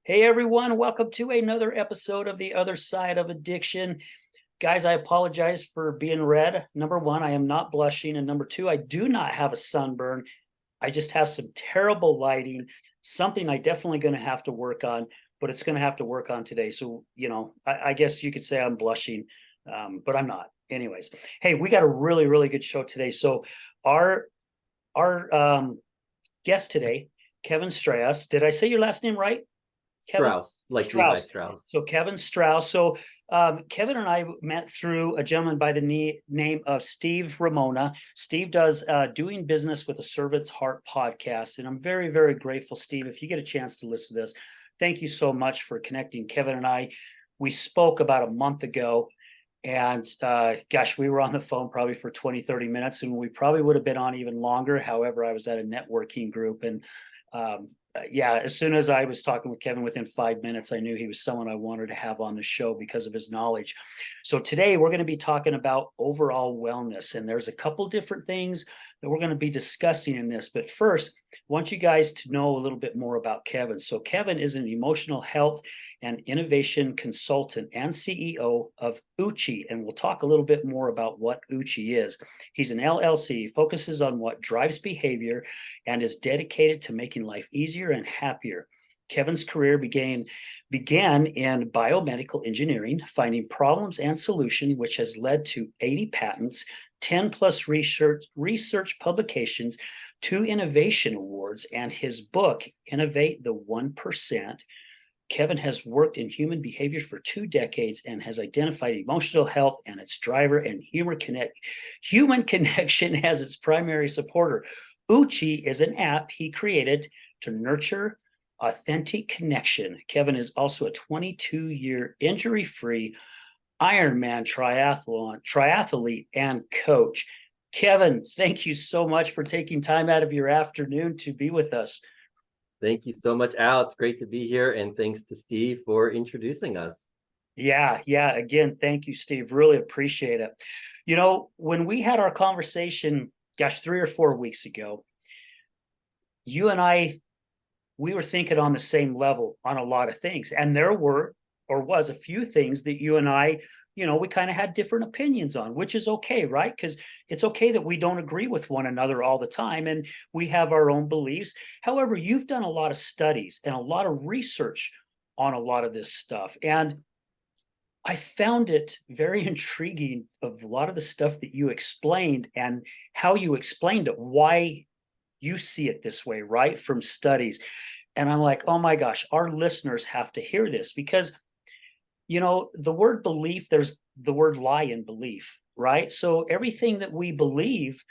Hey everyone, welcome to another episode of The Other Side of Addiction. Guys, I apologize for being red. Number one, I am not blushing. And number two, I do not have a sunburn. I just have some terrible lighting, something I definitely going to have to work on, but it's going to have to work on today. So, I guess you could say I'm blushing, but I'm not. Anyways, hey, we got a really, really good show today. So our guest today, Kevin Strauss, did I say your last name right? Kevin Strauss, like Levi Strauss. Strauss. So Kevin Strauss. So Kevin and I met through a gentleman by the name of Steve Ramona. Steve does Doing Business with a Servant's Heart podcast. And I'm very, very grateful, Steve, if you get a chance to listen to this. Thank you so much for connecting Kevin and I. We spoke about a month ago. And gosh, we were on the phone probably for 20, 30 minutes, and we probably would have been on even longer. However, I was at a networking group, and as soon as I was talking with Kevin, within 5 minutes, I knew he was someone I wanted to have on the show because of his knowledge. So today we're going to be talking about overall wellness, and there's a couple different things that we're going to be discussing in this. But first, I want you guys to know a little bit more about Kevin. So Kevin is an emotional health and innovation consultant and CEO of Uchi, and we'll talk a little bit more about what Uchi is. He's an LLC, focuses on what drives behavior, and is dedicated to making life easier and happier. Kevin's career began in biomedical engineering, finding problems and solutions, which has led to 80 patents, 10 plus research publications, 2 innovation awards, and his book, Innovate the 1%. Kevin has worked in human behavior for 2 decades and has identified emotional health and its driver and human connection as its primary supporter. Uchi is an app he created to nurture authentic connection. Kevin is also a 22-year injury-free Ironman triathlete and coach. Kevin, thank you so much for taking time out of your afternoon to be with us. Thank you so much, Al. It's great to be here. And thanks to Steve for introducing us. Yeah. Again, thank you, Steve. Really appreciate it. When we had our conversation, 3 or 4 weeks ago, you and I, we were thinking on the same level on a lot of things. And there was a few things that you and I, we kind of had different opinions on, which is okay, right? Because it's okay that we don't agree with one another all the time, and we have our own beliefs. However, you've done a lot of studies and a lot of research on a lot of this stuff. And I found it very intriguing of a lot of the stuff that you explained and how you explained it, why you see it this way, right? From studies. And I'm like, oh my gosh, our listeners have to hear this because the word belief, there's the word lie in belief, right? So everything that we believe,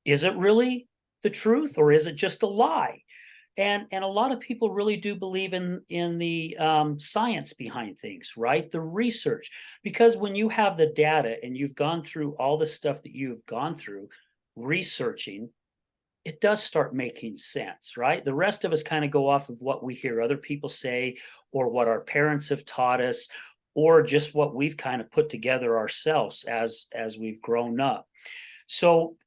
is it really the truth or is it just a lie? And a lot of people really do believe in the science behind things, right? The research, because when you have the data and you've gone through all the stuff that you've gone through researching, it does start making sense, right? The rest of us kind of go off of what we hear other people say or what our parents have taught us or just what we've kind of put together ourselves as we've grown up. So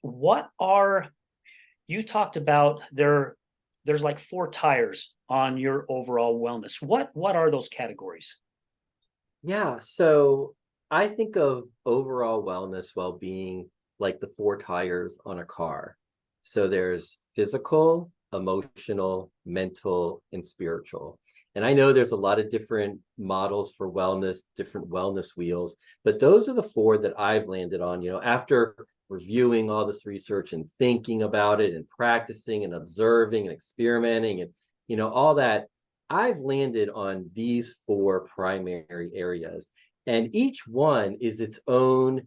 you talked about there's like 4 tires on your overall wellness. What are those categories? Yeah, so I think of overall wellness, well-being, like the 4 tires on a car. So there's physical, emotional, mental, and spiritual. And I know there's a lot of different models for wellness, different wellness wheels, but those are the 4 that I've landed on, after reviewing all this research and thinking about it and practicing and observing and experimenting and, all that. I've landed on these 4 primary areas, and each one is its own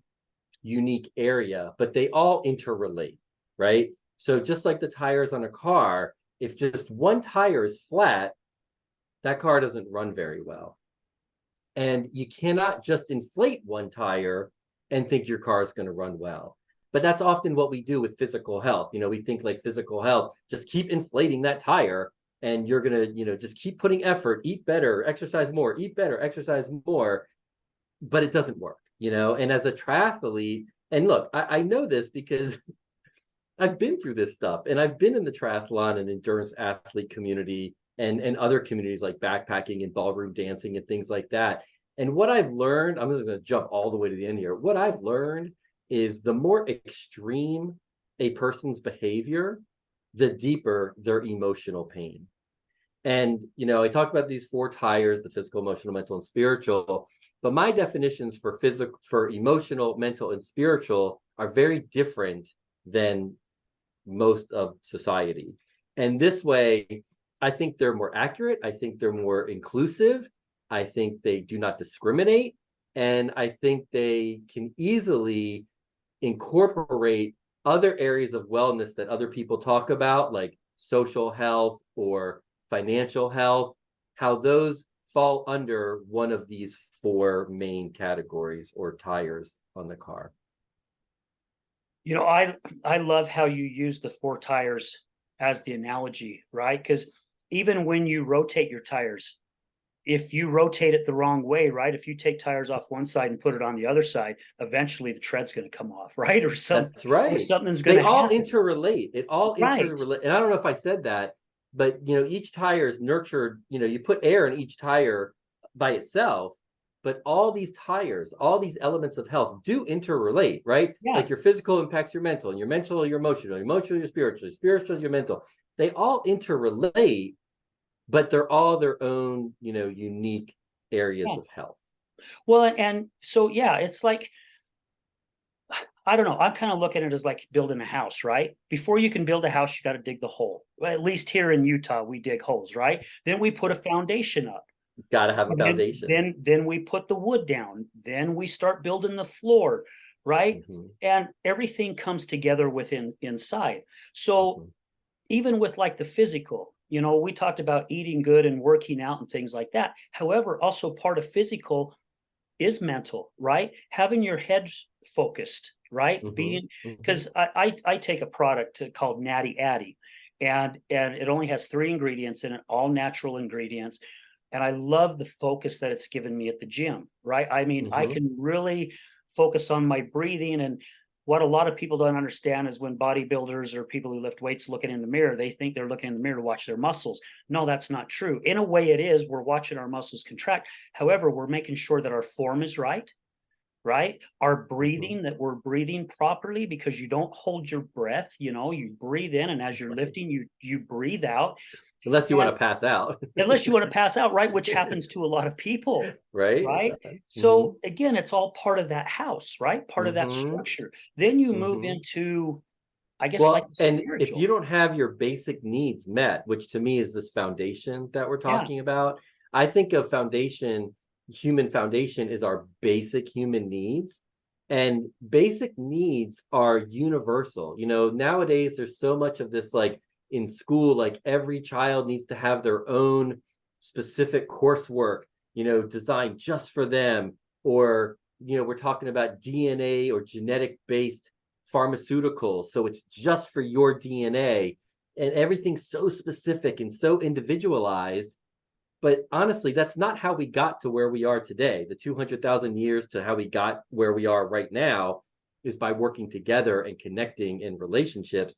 unique area, but they all interrelate, right? So just like the tires on a car, if just one tire is flat, that car doesn't run very well. And you cannot just inflate one tire and think your car is going to run well. But that's often what we do with physical health. We think like physical health, just keep inflating that tire and you're going to, just keep putting effort, eat better, exercise more, eat better, exercise more. But it doesn't work, and as a triathlete, and look, I know this because I've been through this stuff, and I've been in the triathlon and endurance athlete community, and other communities like backpacking and ballroom dancing and things like that. And what I've learned, I'm just going to jump all the way to the end here. What I've learned is the more extreme a person's behavior, the deeper their emotional pain. And, I talked about these four tires, the physical, emotional, mental, and spiritual. But my definitions for emotional, mental, and spiritual are very different than most of society. And this way, I think they're more accurate. I think they're more inclusive. I think they do not discriminate. And I think they can easily incorporate other areas of wellness that other people talk about, like social health or financial health, how those fall under one of these four main categories or tires on the car. I love how you use the four tires as the analogy, right? Because even when you rotate your tires, if you rotate it the wrong way, right? If you take tires off one side and put it on the other side, eventually the tread's going to come off, right? Or That's right. something's going They to all happen. interrelate. It all Right. interrelate. And I don't know if I said that, but each tire is nurtured. You put air in each tire by itself, but all these tires, all these elements of health do interrelate, right? Yeah. Like your physical impacts your mental, and your mental, your emotional, your spiritual, your mental. They all interrelate, but they're all their own, unique areas Yeah. of health. Well, and so, yeah, it's like, I don't know. I'm kind of looking at it as like building a house, right? Before you can build a house, you got to dig the hole. Well, at least here in Utah, we dig holes, right? Then we put a foundation up. Got to have a And then, foundation. then we put the wood down. Then we start building the floor, right? Mm-hmm. And everything comes together within inside. So Mm-hmm. even with like the physical, we talked about eating good and working out and things like that. However, also part of physical is mental, right? Having your head focused, right? Mm-hmm. Being, Mm-hmm. because I take a product called Natty Addy, and it only has 3 ingredients in it, all natural ingredients. And I love the focus that it's given me at the gym, right? I mean, I Mm-hmm. can really focus on my breathing. And what a lot of people don't understand is when bodybuilders or people who lift weights looking in the mirror, they think they're looking in the mirror to watch their muscles. No, that's not true. In a way, it is. We're watching our muscles contract. However, we're making sure that our form is right, right? Our breathing, Mm-hmm. that we're breathing properly, because you don't hold your breath, you breathe in, and as you're Right. lifting, you breathe out. Unless you And want to pass out. unless you want to pass out, right? Which happens to a lot of people, Right? right? Mm-hmm. So again, it's all part of that house, right? Part of that Mm-hmm. structure. Then you move Mm-hmm. into, I guess, like Well, and if you spiritual. don't have your basic needs met, which to me is this foundation that we're Yeah, talking about, I think of foundation, human foundation is our basic human needs. And basic needs are universal. Nowadays there's so much of this, like in school, like every child needs to have their own specific coursework, designed just for them. Or, we're talking about DNA or genetic based pharmaceuticals, so it's just for your DNA, and everything's so specific and so individualized. But honestly, that's not how we got to where we are today. The 200,000 years to how we got where we are right now is by working together and connecting in relationships.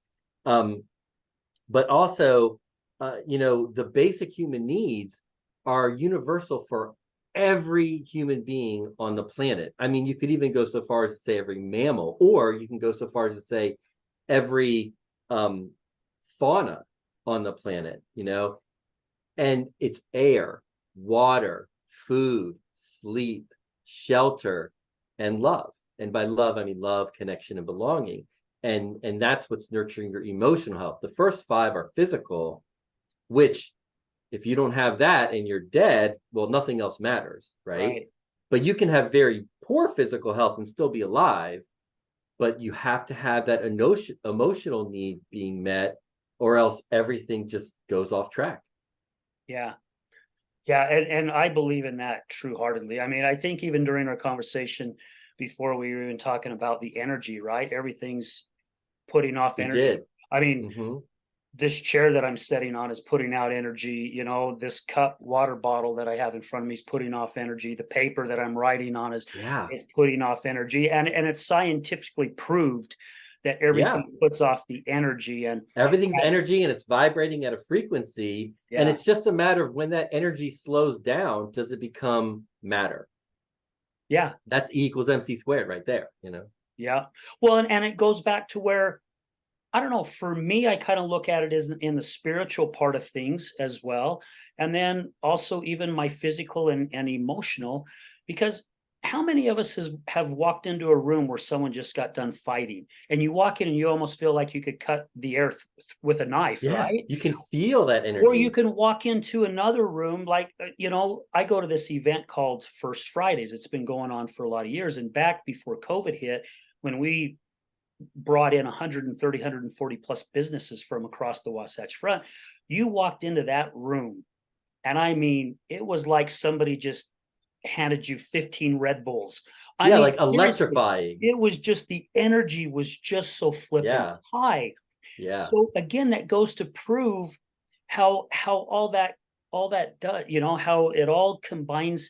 But also, the basic human needs are universal for every human being on the planet. I mean, you could even go so far as to say every mammal, or you can go so far as to say every um, fauna on the planet, and it's air, water, food, sleep, shelter, and love. And by love, I mean love, connection, and belonging. And that's what's nurturing your emotional health. The first 5 are physical, which if you don't have that and you're dead, well, nothing else matters, right? right. But you can have very poor physical health and still be alive, but you have to have that emotional need being met, or else everything just goes off track. Yeah. Yeah. And I believe in that true heartedly. I mean, I think even during our conversation before, we were even talking about the energy, right? Everything's putting off We energy. did. I mean, Mm-hmm. this chair that I'm sitting on is putting out energy. This cup water bottle that I have in front of me is putting off energy. The paper that I'm writing on is Yeah. putting off energy. And it's scientifically proved that Yeah. everything puts off the energy. And Everything's energy and it's vibrating at a frequency. And yeah, it's just a matter of when that energy slows down, does it become matter? yeah, That's E equals MC squared right there, you know? yeah. Well, and it goes back to where, I don't know, for me, I kind of look at it as in the spiritual part of things as well. And then also even my physical and emotional, because how many of us have walked into a room where someone just got done fighting and you walk in and you almost feel like you could cut the air with a knife, Yeah. right? You can feel that Or you energy. can walk into another room, like, I go to this event called First Fridays. It's been going on for a lot of years. And back before COVID hit, when we brought in 130, 140 plus businesses from across the Wasatch Front, you walked into that room. And I mean, it was like somebody just handed you 15 Red Bulls. I Yeah, mean, like seriously, electrifying. it was just the energy was just so flippin' Yeah. high. Yeah. So again, that goes to prove how all that does, how it all combines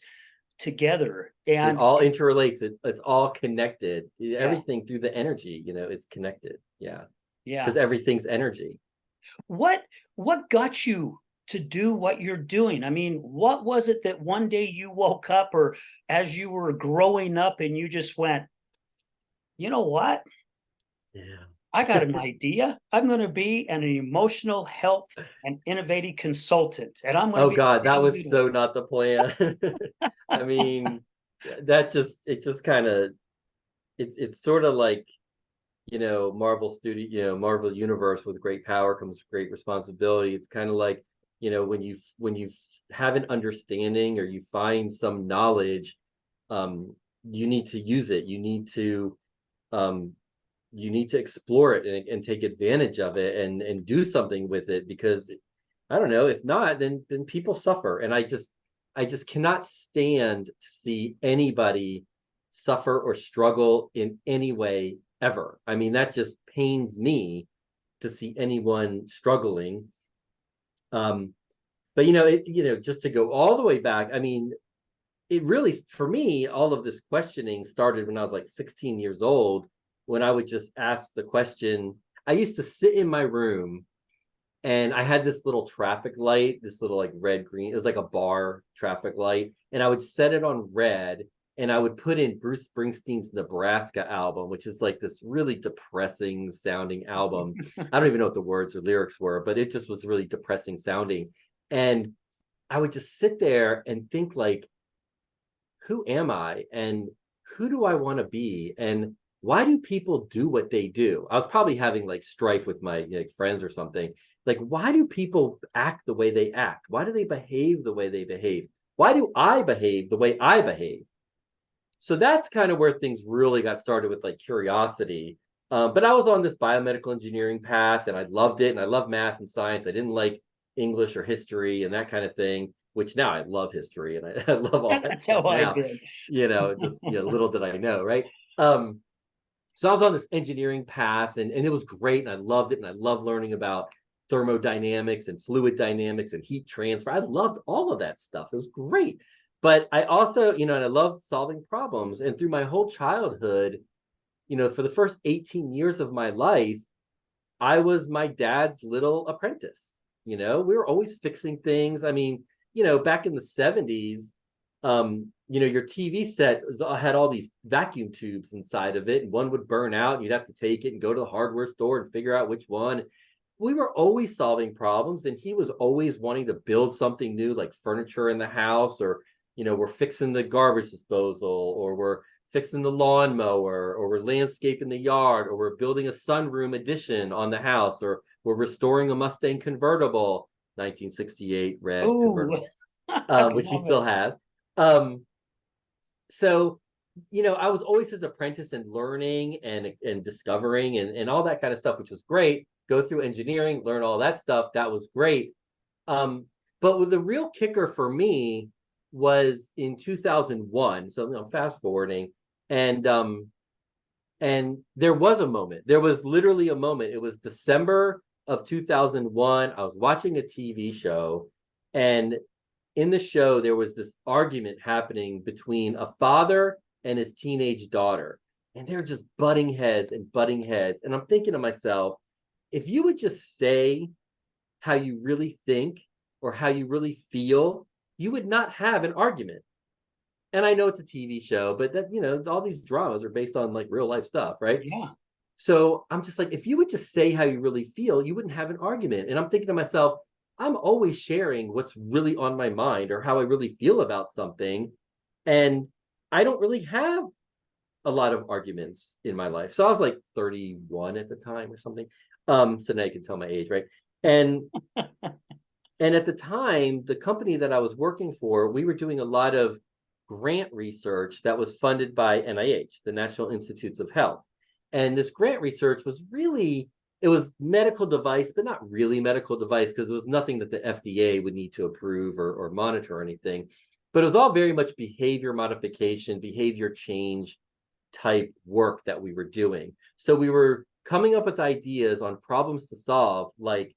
together. It And all interrelates. It's all connected. yeah, Everything through the energy, is connected. Yeah. yeah. Because everything's energy. What what got you to do what you're doing? I mean, what was it that one day you woke up, or as you were growing up, and you just went, you know what? Yeah. I got an idea. I'm going to be an emotional health and innovative consultant, and I'm going to Oh be God, the that was leader. so not the plan. I mean, that just it just kind of it's sort of like, Marvel studio, Marvel universe, with great power comes great responsibility. It's kind of like, when you have an understanding or you find some knowledge, you need to use it. Um you need to explore it and take advantage of it and do something with it, because I don't know, if not, then people suffer. And I just cannot stand to see anybody suffer or struggle in any way ever. I mean, that just pains me to see anyone struggling. Um, but just to go all the way back, I mean, it really, for me, all of this questioning started when I was like 16 years old, when I would just ask the question. I used to sit in my room and I had this little traffic light, this little like red green. It was like a bar traffic light, and I would set it on red, and I would put in Bruce Springsteen's Nebraska album, which is like this really depressing sounding album. I don't even know what the words or lyrics were, but it just was really depressing sounding. And I would just sit there and think, like, who am I, and who do I want to be, and why do people do what they do? I was probably having like strife with my friends or something. Like, why do people act the way they act? Why do they behave the way they behave? Why do I behave the way I behave? So that's kind of where things really got started, with like curiosity. But I was on this biomedical engineering path and I loved it. And I love math and science. I didn't like English or history and that kind of thing, which now I love history and I love all that That's stuff how I've now. been. Just little did I know, right? So I was on this engineering path, and it was great. And I loved it. And I loved learning about thermodynamics and fluid dynamics and heat transfer. I loved all of that stuff. It was great. But I also, and I love solving problems. And through my whole childhood, for the first 18 years of my life, I was my dad's little apprentice. We were always fixing things. I mean, back in the 70s, your TV set had all these vacuum tubes inside of it, and one would burn out, and you'd have to take it and go to the hardware store and figure out which one. We were always solving problems, and he was always wanting to build something new, like furniture in the house, or we're fixing the garbage disposal, or we're fixing the lawnmower, or we're landscaping the yard, or we're building a sunroom addition on the house, or we're restoring a Mustang convertible, 1968 red Oh, convertible, I which he love still it. has. So I was always his apprentice and learning and discovering and all that kind of stuff, which was great. Go through engineering, learn all that stuff. That was great. But the real kicker for me was in 2001. So I'm fast forwarding, and there was a moment. There was literally a moment. It was December of 2001. I was watching a TV show, and in the show, there was this argument happening between a father and his teenage daughter. and they're just butting heads and butting heads. And I'm thinking to myself, if you would just say how you really think or how you really feel, you would not have an argument. And I know it's a TV show, but that, all these dramas are based on like real life stuff, right? Yeah. So I'm just like, if you would just say how you really feel, you wouldn't have an argument. And I'm thinking to myself, I'm always sharing what's really on my mind or how I really feel about something. And I don't really have a lot of arguments in my life. So I was like 31 at the time or something. So now you can tell my age, right? And and at the time, the company that I was working for, we were doing a lot of grant research that was funded by NIH, the National Institutes of Health. And this grant research was really, it was medical device, but not really medical device because it was nothing that the FDA would need to approve or monitor or anything. But it was all very much behavior modification, behavior change type work that we were doing. So we were coming up with ideas on problems to solve, like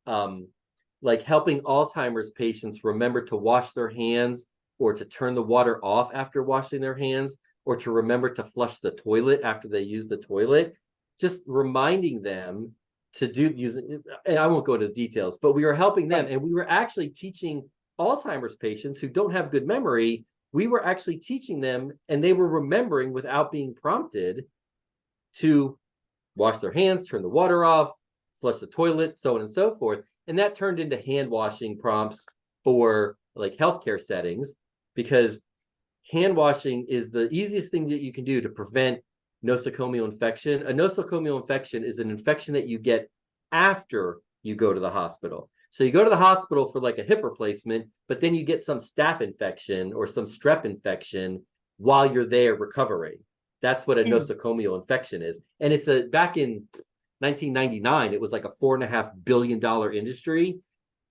helping Alzheimer's patients remember to wash their hands or to turn the water off after washing their hands or to remember to flush the toilet after they use the toilet, just reminding them to do using, and I won't go into details, but we were helping them. And we were actually teaching Alzheimer's patients who don't have good memory, we were actually teaching them and they were remembering without being prompted to wash their hands, turn the water off, flush the toilet, so on and so forth. And that turned into hand washing prompts for like healthcare settings, because hand washing is the easiest thing that you can do to prevent nosocomial infection. A nosocomial infection is an infection that you get after you go to the hospital. So you go to the hospital for like a hip replacement, but then you get some staph infection or some strep infection while you're there recovering. That's what a nosocomial infection is. And it's back in 1999, it was like a $4.5 billion industry.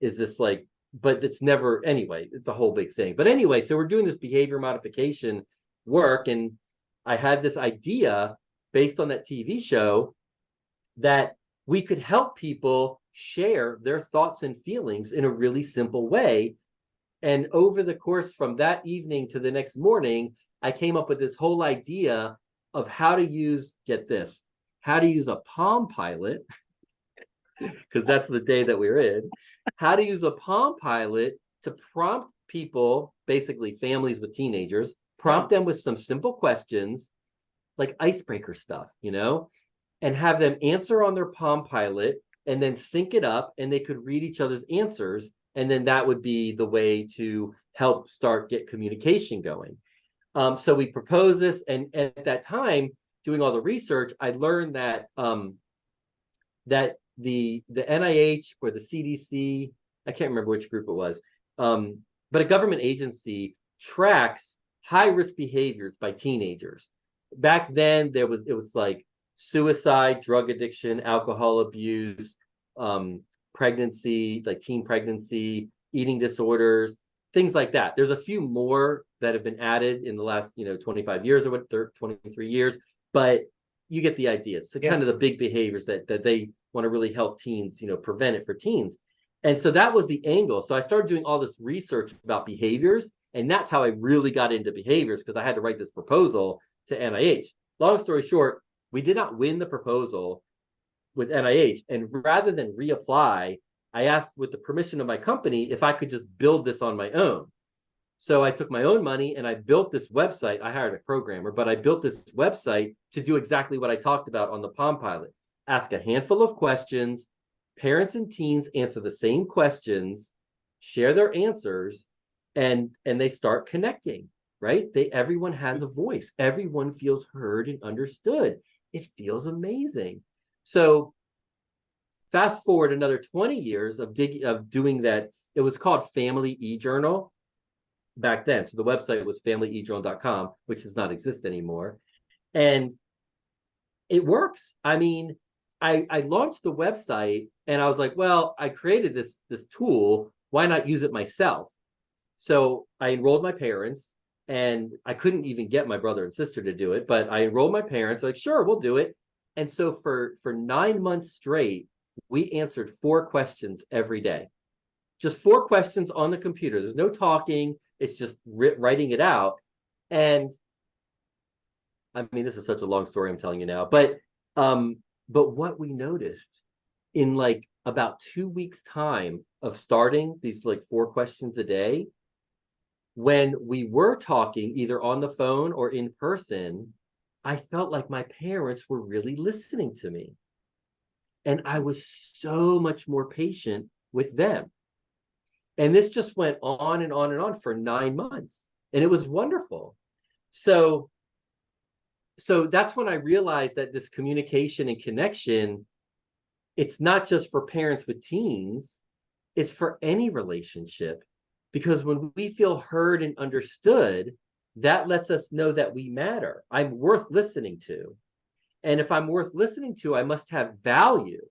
Is this like, but it's never, anyway, it's a whole big thing. But anyway, so we're doing this behavior modification work. And I had this idea based on that TV show that we could help people share their thoughts and feelings in a really simple way. And over the course from that evening to the next morning, I came up with this whole idea of how to use, get this, how to use a Palm Pilot, because that's the day that we're in, how to use a Palm Pilot to prompt people, basically families with teenagers, prompt them with some simple questions, like icebreaker stuff, and have them answer on their Palm Pilot and then sync it up, and they could read each other's answers. And then that would be the way to help get communication going. So we proposed this, and at that time, doing all the research, I learned that that the NIH or the CDC, I can't remember which group it was, but a government agency tracks high-risk behaviors by teenagers. Back then, it was like suicide, drug addiction, alcohol abuse, pregnancy, like teen pregnancy, eating disorders, things like that. There's a few more that have been added in the last 25 years or 23 years, but you get the idea. It's kind of the big behaviors that they want to really help teens, prevent it for teens. And so that was the angle. So I started doing all this research about behaviors, and that's how I really got into behaviors, because I had to write this proposal to NIH. Long story short, we did not win the proposal with NIH. And rather than reapply, I asked, with the permission of my company, if I could just build this on my own. So I took my own money and I built this website. I hired a programmer, but I built this website to do exactly what I talked about on the Palm Pilot. Ask a handful of questions. Parents and teens answer the same questions, share their answers, and they start connecting, right? Everyone has a voice. Everyone feels heard and understood. It feels amazing. So fast forward another 20 years of doing that. It was called Family eJournal back then. So the website was familyejournal.com, which does not exist anymore. And it works. I mean, I launched the website and I was like, well, I created this tool. Why not use it myself? So I enrolled my parents, and I couldn't even get my brother and sister to do it, but I enrolled my parents, like, sure, we'll do it. And so for 9 months straight, we answered 4 questions every day. Just 4 questions on the computer. There's no talking. It's just writing it out. And I mean, this is such a long story I'm telling you now, but what we noticed in like about 2 weeks time of starting these like 4 questions a day, when we were talking either on the phone or in person, I felt like my parents were really listening to me. And I was so much more patient with them. And this just went on and on and on for 9 months. And it was wonderful. So that's when I realized that this communication and connection, it's not just for parents with teens, it's for any relationship. Because when we feel heard and understood, that lets us know that we matter. I'm worth listening to. And if I'm worth listening to, I must have value.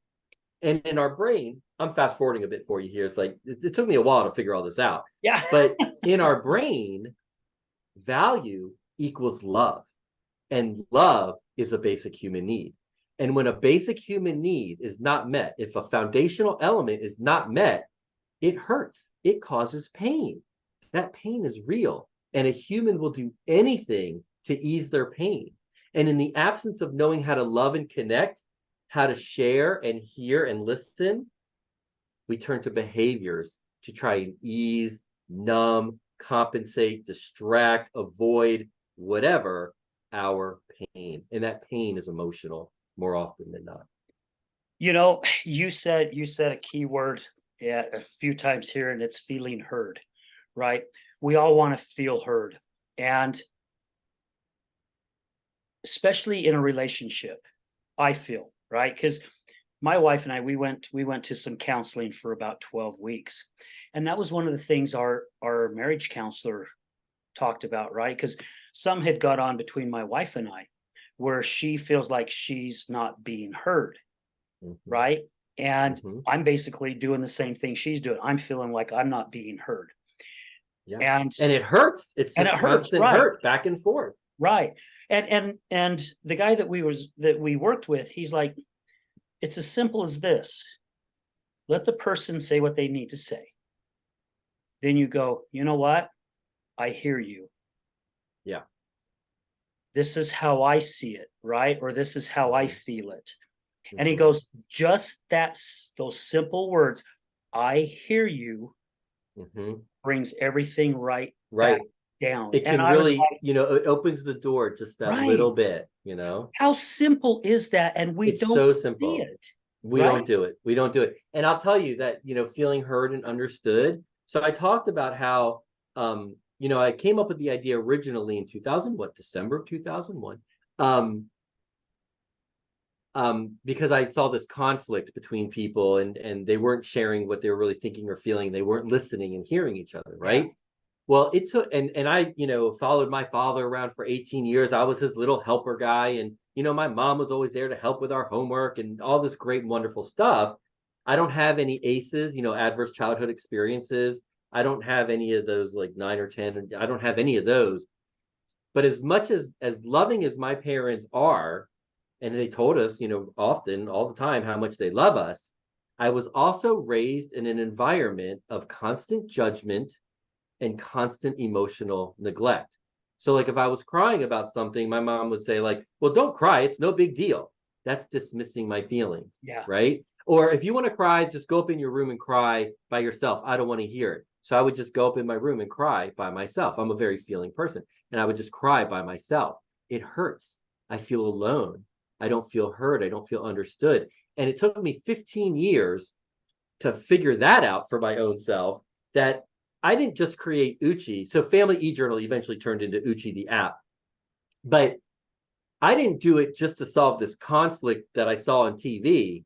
And in our brain, I'm fast forwarding a bit for you here. It's like, it took me a while to figure all this out. Yeah. But in our brain, value equals love. And love is a basic human need. And when a basic human need is not met, if a foundational element is not met, it hurts. It causes pain. That pain is real. And a human will do anything to ease their pain. And in the absence of knowing how to love and connect, how to share and hear and listen, we turn to behaviors to try and ease, numb, compensate, distract, avoid, whatever our pain. And that pain is emotional more often than not. You know, you said a key word a few times here, and it's feeling heard, right? We all want to feel heard. And especially in a relationship, I feel, right? Because my wife and I, we went to some counseling for about 12 weeks. And that was one of the things our marriage counselor talked about, right? Because some had got on between my wife and I, where she feels like she's not being heard, right? And I'm basically doing the same thing she's doing. I'm feeling like I'm not being heard. Yeah. And it hurts. It's just constant hurt back and forth. Right. And the guy that we worked with, he's like, it's as simple as this. Let the person say what they need to say. Then you go, you know what? I hear you. Yeah. This is how I see it, right? Or this is how I feel it. And he goes, just those simple words, I hear you, brings everything right back down. It can really, like, it opens the door just that little bit, How simple is that? And we don't so simple. see it. We don't do it. We don't do it. And I'll tell you that, feeling heard and understood. So I talked about how, I came up with the idea originally in December of 2001. Because I saw this conflict between people and they weren't sharing what they were really thinking or feeling. They weren't listening and hearing each other, right? Yeah. Well, it took, and I, followed my father around for 18 years. I was his little helper guy. And, my mom was always there to help with our homework and all this great and wonderful stuff. I don't have any ACEs, adverse childhood experiences. I don't have any of those like 9 or 10. I don't have any of those. But as much as loving as my parents are, and they told us, often, all the time, how much they love us, I was also raised in an environment of constant judgment and constant emotional neglect. So like if I was crying about something, my mom would say like, well, don't cry. It's no big deal. That's dismissing my feelings. Yeah. Right. Or if you want to cry, just go up in your room and cry by yourself. I don't want to hear it. So I would just go up in my room and cry by myself. I'm a very feeling person. And I would just cry by myself. It hurts. I feel alone. I don't feel heard. I don't feel understood. And it took me 15 years to figure that out for my own self, that I didn't just create Uchi. So Family eJournal eventually turned into Uchi, the app. But I didn't do it just to solve this conflict that I saw on TV.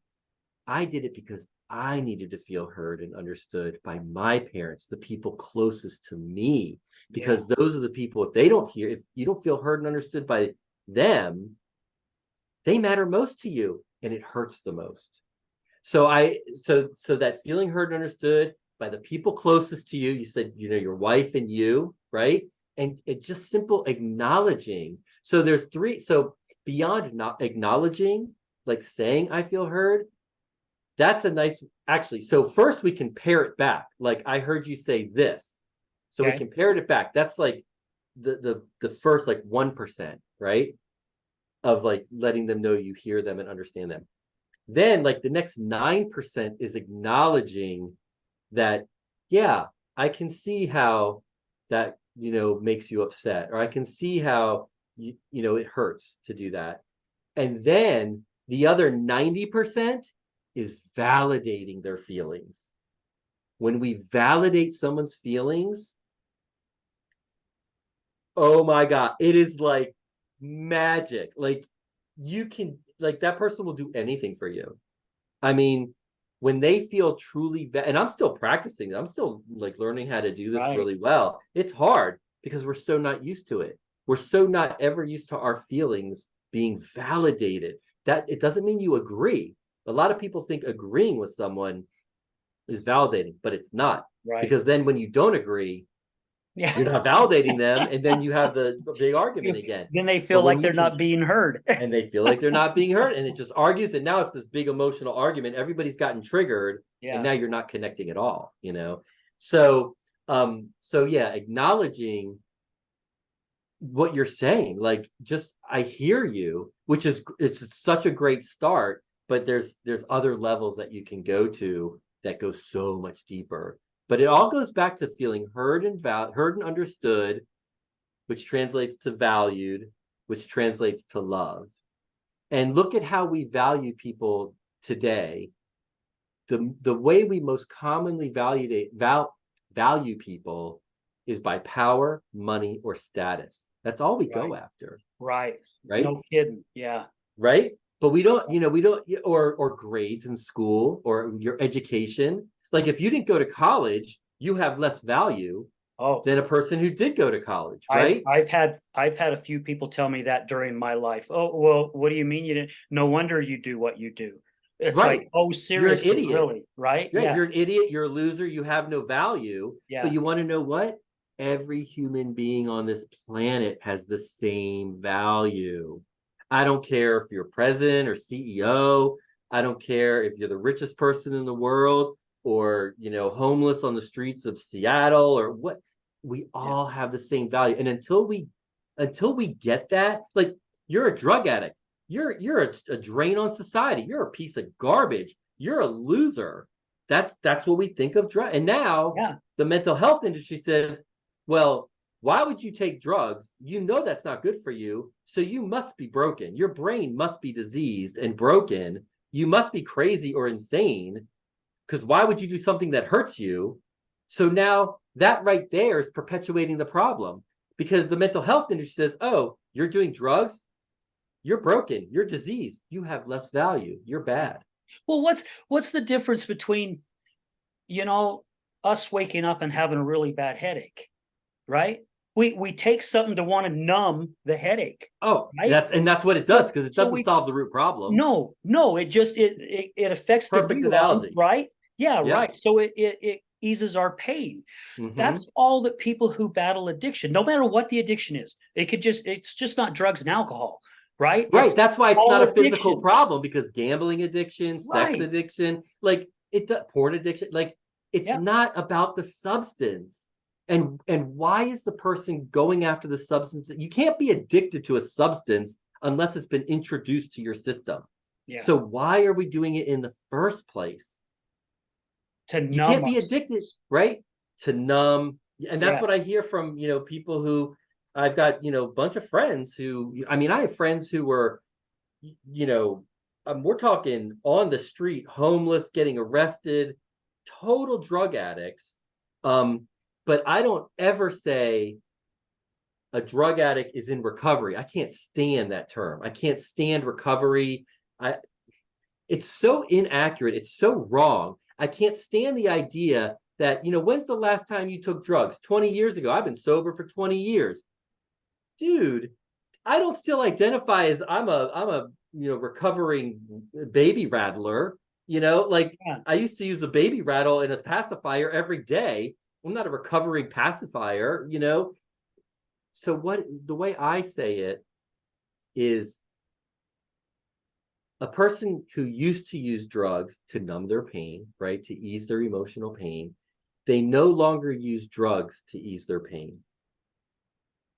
I did it because I needed to feel heard and understood by my parents, the people closest to me, because those are the people, if you don't feel heard and understood by them, they matter most to you and it hurts the most. So that feeling heard and understood by the people closest to you, you said, your wife and you, right? And it just simple acknowledging. So there's three. So beyond not acknowledging, like saying I feel heard, that's a nice, actually. So first we can pare it back. Like I heard you say this. So we can pare it back. That's like the first like 1%, right? of like letting them know you hear them and understand them. Then like the next 9% is acknowledging that, yeah, I can see how that, makes you upset, or I can see how it hurts to do that. And then the other 90% is validating their feelings. When we validate someone's feelings, oh my God, it is like magic. Like you can, like that person will do anything for you. I mean, when they feel truly, and I'm still practicing, I'm still like learning how to do this Right. really well. It's hard because we're so not used to it. We're so not ever used to our feelings being validated. That it doesn't mean you agree. A lot of people think agreeing with someone is validating, but it's not. Right. Because then when you don't agree, Yeah. you're not validating them, and then you have the big argument again. Then they But feel when like we they're can, not being heard. and they feel like they're not being heard, and it just argues, and now it's this big emotional argument. Everybody's gotten triggered, and Yeah. now you're not connecting at all. So yeah, acknowledging what you're saying, like just I hear you, which is it's such a great start, but there's other levels that you can go to that go so much deeper. But it all goes back to feeling heard and understood, which translates to valued, which translates to love. And look at how we value people today. The way we most commonly value people is by power, money, or status. That's all we Right. go after, Right. right? No kidding. Yeah. Right? But we don't, or grades in school or your education. Like if you didn't go to college, you have less value Oh, than a person who did go to college, I've right? I've had I've had a few people tell me that during my life. Oh, well, what do you mean you didn't? No wonder you do what you do. It's like, Right. oh, You're an seriously, idiot. really? Right? Right. Yeah. You're an idiot. You're a loser. You have no value. But Yeah. you want to know what? Every human being on this planet has the same value. I don't care if you're president or CEO. I don't care if you're the richest person in the world or, homeless on the streets of Seattle or what. We Yeah. all have the same value. And until we get that, like you're a drug addict. You're a drain on society. You're a piece of garbage. You're a loser. That's what we think of drug. And now Yeah. the mental health industry says, well, why would you take drugs? You know that's not good for you. So you must be broken. Your brain must be diseased and broken. You must be crazy or insane. Because why would you do something that hurts you? So now that right there is perpetuating the problem because the mental health industry says, oh, you're doing drugs, you're broken, you're diseased, you have less value, you're bad. Well, what's the difference between, you know, us waking up and having a really bad headache, right? We take something to want to numb the headache, Oh, right? that's what it does So because it so doesn't we solve the root problem. no, no, it affects the Perfect neurons, analogy. right? Yeah, Yeah. right. So it eases our pain. Mm-hmm. That's all that people who battle addiction, no matter what the addiction is, it's just not drugs and alcohol, right? Right. It's That's why it's all not a physical addiction, problem because gambling addiction, sex right? addiction, like porn addiction, like it's Yeah, not about the substance. And why is the person going after the substance? You can't be addicted to a substance unless it's been introduced to your system. yeah. So why are we doing it in the first place? To You numb can't be addicted, ourselves. right? To numb. And that's Yeah, what I hear from, people who I've got, a bunch of friends who, I mean, I have friends who were, you know, we're talking on the street, homeless, getting arrested, total drug addicts. But I don't ever say a drug addict is in recovery. I can't stand that term. I can't stand recovery. I It's so inaccurate. It's so wrong. I can't stand the idea that, when's the last time you took drugs? 20 years ago. I've been sober for 20 years. Dude, I don't still identify as I'm a recovering baby rattler. Like yeah. I used to use a baby rattle in a pacifier every day. I'm not a recovering pacifier. So what the way I say it is a person who used to use drugs to numb their pain, right, to ease their emotional pain, they no longer use drugs to ease their pain.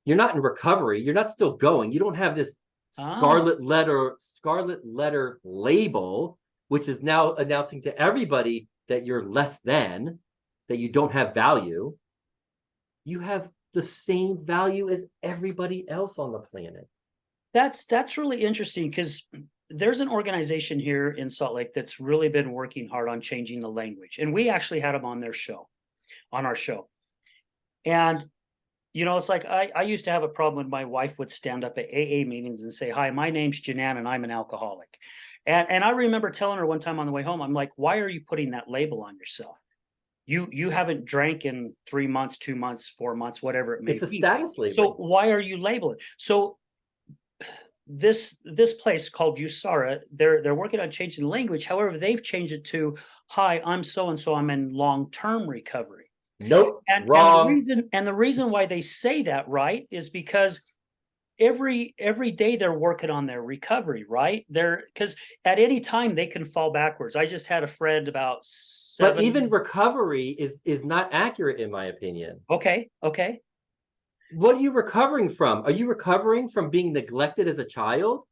You're not in recovery. You're not still going. You don't have this Ah, scarlet letter label, which is now announcing to everybody that you're less than, that you don't have value. You have the same value as everybody else on the planet. that's really interesting because there's an organization here in Salt Lake that's really been working hard on changing the language, and we actually had them on our show. And it's like I used to have a problem when my wife would stand up at AA meetings and say, "Hi, my name's Janan and I'm an alcoholic." And I remember telling her one time on the way home, I'm like, "Why are you putting that label on yourself? You haven't drank in 3 months, 2 months, 4 months, whatever it may It's a be. status So label. why are you labeling?" So this place called USARA, they're working on changing the language. However, they've changed it to, "Hi, I'm so and so. I'm in long-term recovery." Nope, And wrong. the reason why they say that, right, is because every day they're working on their recovery, right? They're because at any time they can fall backwards. I just had a friend about But even 7. recovery is not accurate in my opinion. Okay. What are you recovering from? Are you recovering from being neglected as a child?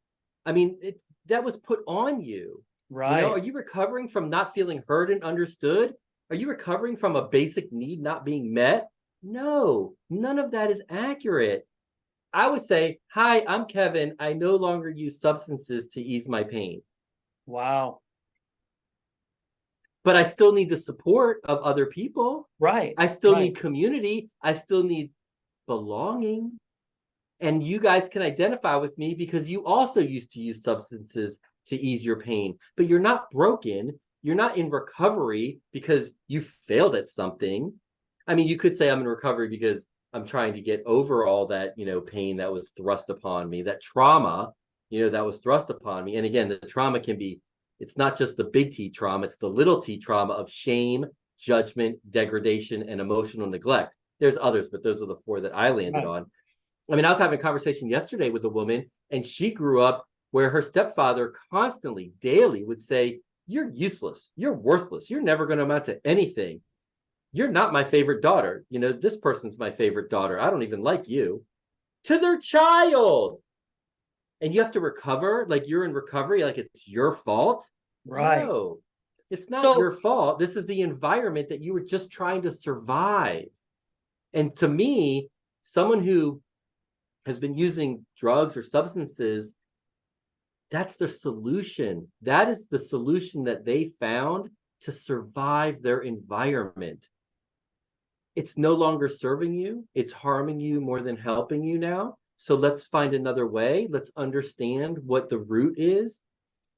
I mean, that was put on you. Right. Are you recovering from not feeling heard and understood? Are you recovering from a basic need not being met? No, none of that is accurate. I would say, "Hi, I'm Kevin. I no longer use substances to ease my pain, Wow. but I still need the support of other people. Right. I still Right. need community. I still need belonging. And you guys can identify with me because you also used to use substances to ease your pain, but you're not broken. You're not in recovery because you failed at something. I mean, you could say I'm in recovery because I'm trying to get over all that, pain that was thrust upon me, that trauma, that was thrust upon me. And again, the trauma can be, it's not just the big T trauma, it's the little T trauma of shame, judgment, degradation, and emotional neglect. There's others, but those are the four that I landed Right. on. I mean, I was having a conversation yesterday with a woman, and she grew up where her stepfather constantly, daily would say, "You're useless. You're worthless. You're never going to amount to anything. You're not my favorite daughter. This person's my favorite daughter. I don't even like you." To their child. And you have to recover, like you're in recovery, like it's your fault. Right. No, it's not So your fault. This is the environment that you were just trying to survive. And to me, someone who has been using drugs or substances, that's the solution. That is the solution that they found to survive their environment. It's no longer serving you, it's harming you more than helping you now. So let's find another way. Let's understand what the root is.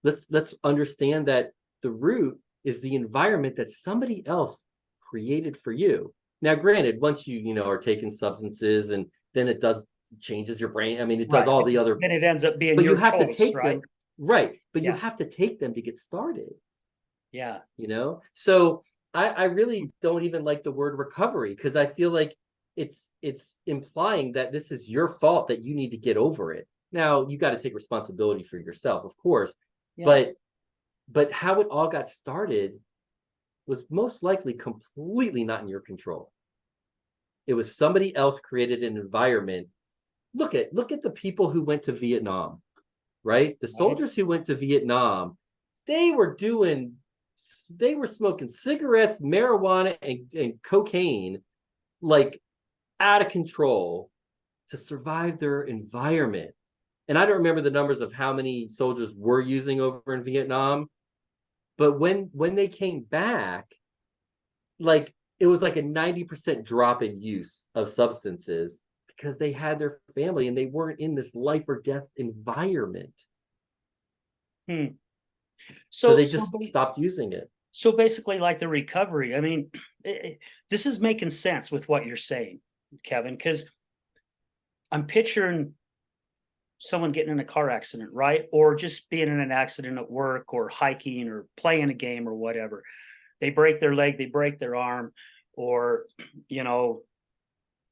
Let's understand that the root is the environment that somebody else created for you. Now, granted, once you are taking substances and then it does changes your brain. I mean, it does right. all the other, Then it ends up being but you your have to choice, take right? them, right. But you Yeah. have to take them to get started, Yeah. So I really don't even like the word recovery because I feel like it's implying that this is your fault, that you need to get over it. Now you got to take responsibility for yourself, of course, Yeah. but how it all got started was most likely completely not in your control. It was somebody else created an environment. Look at the people who went to Vietnam, right? The Right. soldiers who went to Vietnam, they were doing, they were smoking cigarettes, marijuana, and cocaine like out of control to survive their environment. And I don't remember the numbers of how many soldiers were using over in Vietnam, but when they came back, like it was like a 90% drop in use of substances because they had their family and they weren't in this life or death environment. Hmm. So So they just stopped using it. so basically, like the recovery. I mean, this is making sense with what you're saying, Kevin, because I'm picturing someone getting in a car accident, right? Or just being in an accident at work or hiking or playing a game or whatever. They break their leg, they break their arm, or, you know,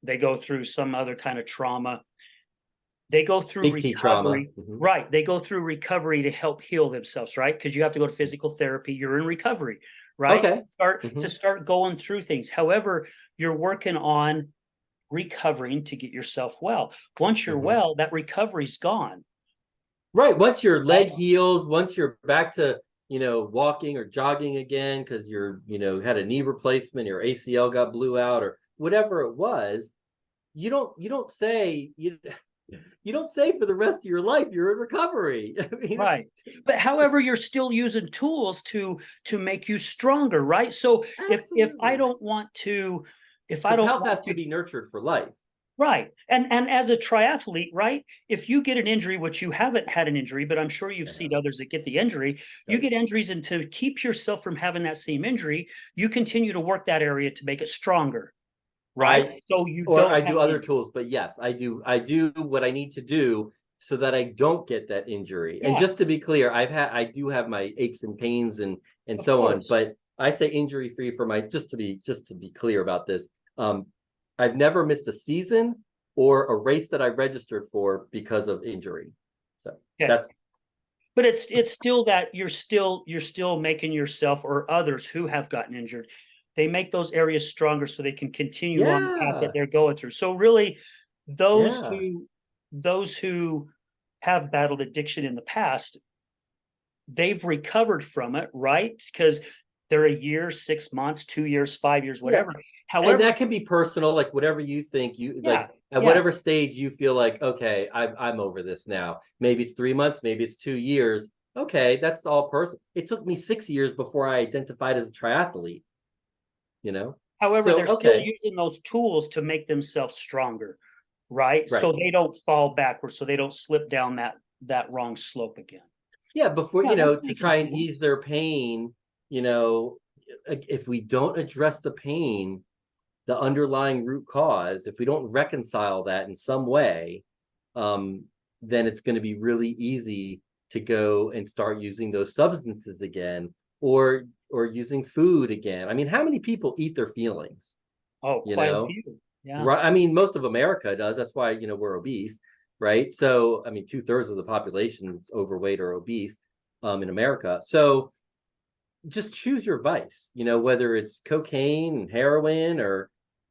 they go through some other kind of trauma. They go through Big T trauma. recovery, right? They go through recovery to help heal themselves, right? Because you have to go to physical therapy. You're in recovery, right? Okay. To start going through things. However, you're working on recovering to get yourself well. Once you're well, that recovery's gone. Right. Once your leg right? heals, once you're back to, walking or jogging again because had a knee replacement, your ACL got blew out or whatever it was, you don't say for the rest of your life you're in recovery. I mean, Right. But however, you're still using tools to make you stronger, right? So if I absolutely. don't want to, if I Because don't health want has to to, be nurtured for life. right. And as a triathlete, right? If you get an injury, which you haven't had an injury, but I'm sure you've I seen have. others that get the injury, you Oh get yeah. injuries, and to keep yourself from having that same injury, you continue to work that area to make it stronger, right? I So you or don't I have do the other injury. tools, but yes, I do what I need to do so that I don't get that injury. And Yeah, just to be clear, I do have my aches and pains and of so on, course. but I say injury free for my just to be clear about this. Um, I've never missed a season or a race that I registered for because of injury. So Okay. that's But it's still that you're still making yourself or others who have gotten injured, they make those areas stronger so they can continue on the path that yeah, they're going through. So really, those yeah. who those who have battled addiction in the past, they've recovered from it, right? Because they're a year, 6 months, 2 years, 5 years, Yeah. whatever. And However, that can be personal, like whatever you think you yeah, like at yeah. whatever stage you feel like, okay, I'm over this now. Maybe it's 3 months, maybe it's 2 years. Okay, that's all personal. It took me 6 years before I identified as a triathlete, you know? However, So they're still okay, using those tools to make themselves stronger, right? So right. they don't fall backwards, so they don't slip down that wrong slope again. Yeah, before, Yeah, that's to making try and sense. ease their pain, you know, if we don't address the pain, the underlying root cause, if we don't reconcile that in some way, um, then it's going to be really easy to go and start using those substances again, or using food again. I mean, how many people eat their feelings? Oh, You quite a know, few. Yeah. right? I mean, most of America does. That's why we're obese, right? So, I mean, 2/3 of the population is overweight or obese, in America. So, just choose your vice, whether it's cocaine and heroin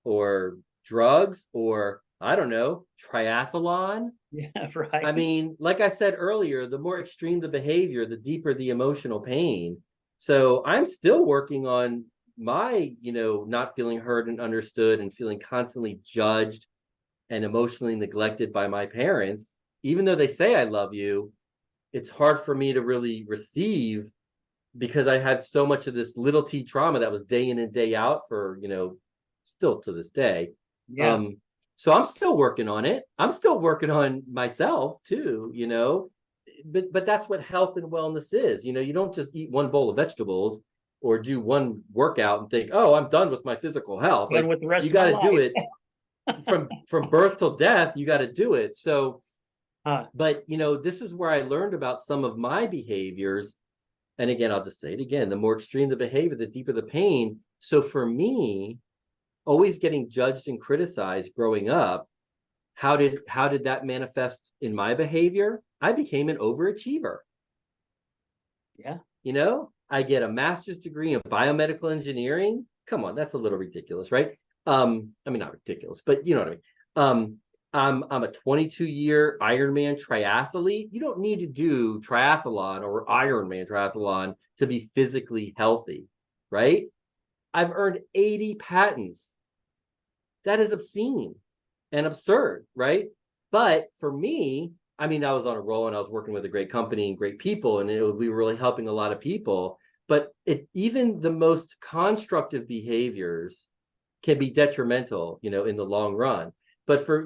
or drugs or I don't know, triathlon. Yeah, I right. mean, like I said earlier, the more extreme the behavior, the deeper the emotional pain. So I'm still working on my, not feeling heard and understood and feeling constantly judged and emotionally neglected by my parents. Even though they say I love you, it's hard for me to really receive because I had so much of this little T trauma that was day in and day out for, still to this day. Yeah. Um, so I'm still working on it. I'm still working on myself too, But that's what health and wellness is. You don't just eat one bowl of vegetables or do one workout and think, "Oh, I'm done with my physical health." Done Like with the you rest of got my to do life. it from birth till death. You got to do it. So, Huh. but this is where I learned about some of my behaviors, and again, I'll just say it again, the more extreme the behavior, the deeper the pain. So for me, always getting judged and criticized growing up, how did that manifest in my behavior? I became an overachiever. Yeah. I get a master's degree in biomedical engineering. Come on, that's a little ridiculous, right? I mean, not ridiculous, but you know what I mean. I'm a 22-year Ironman triathlete. You don't need to do triathlon or Ironman triathlon to be physically healthy, right? I've earned 80 patents. That is obscene and absurd, right? But for me, I mean, I was on a roll and I was working with a great company and great people, and we were really helping a lot of people. But even the most constructive behaviors can be detrimental, in the long run. But for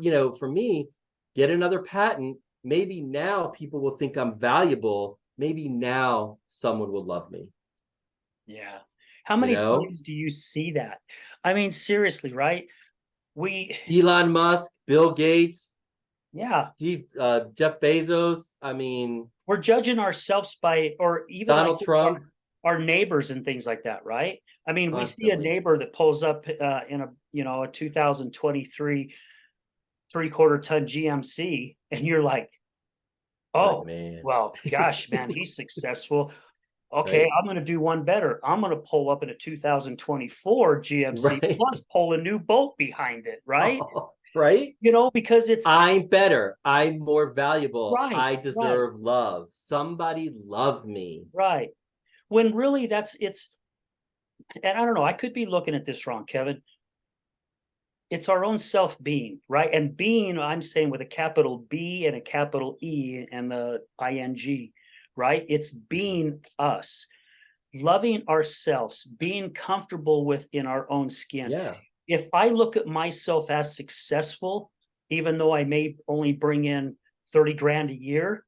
me, get another patent. Maybe now people will think I'm valuable. Maybe now someone will love me, Yeah. How you many know? times do you see that? I mean, seriously, right? We, Elon Musk, Bill Gates, yeah, Jeff Bezos. I mean, we're judging ourselves by, or even like Donald Trump, our neighbors and things like that, right? I mean, we see a constantly. neighbor that pulls up in a 2023 three-quarter ton GMC, and you're like, You're like, oh, man, well, gosh, man, he's successful. Okay, right? I'm going to do one better. I'm going to pull up in a 2024 GMC Right. plus pull a new bolt behind it, right? right? You know, because it's I'm better. I'm more valuable. right, I right, deserve love. Somebody love me. right. When really it's, and I don't know, I could be looking at this wrong, Kevin. It's our own self being, right? And being, I'm saying with a capital B and a capital E and the ing, right? It's being us, loving ourselves, being comfortable within our own skin. Yeah. If I look at myself as successful, even though I may only bring in 30 grand a year,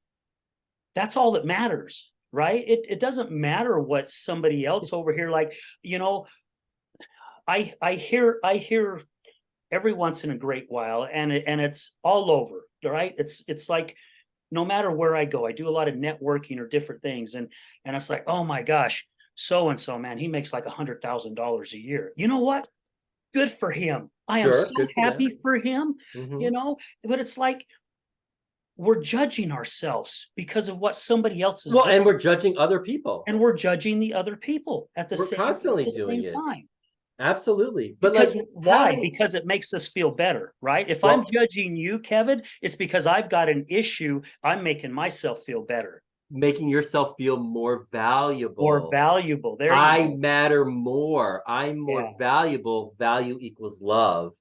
that's all that matters, right? It doesn't matter what somebody else over here, like, you know, I hear every once in a great while, and it's all over, right? It's like no matter where I go, I do a lot of networking or different things, and it's like, oh my gosh, so and so, man, he makes like $100,000 a year. You know what? Good for him. I am Sure. so Good for them. happy for him, Hmm. you know, but it's like we're judging ourselves because of what somebody else is Well, doing, and we're judging other people. and we're judging the other people at the We're same at constantly the doing same it. time. Absolutely. But Because like, how why? many? Because it makes us feel better, right? If I'm Well, judging you, Kevin, it's because I've got an issue. I'm making myself feel better making yourself feel more or valuable. valuable. There you I go. matter more. I'm more Yeah. valuable. Value equals love.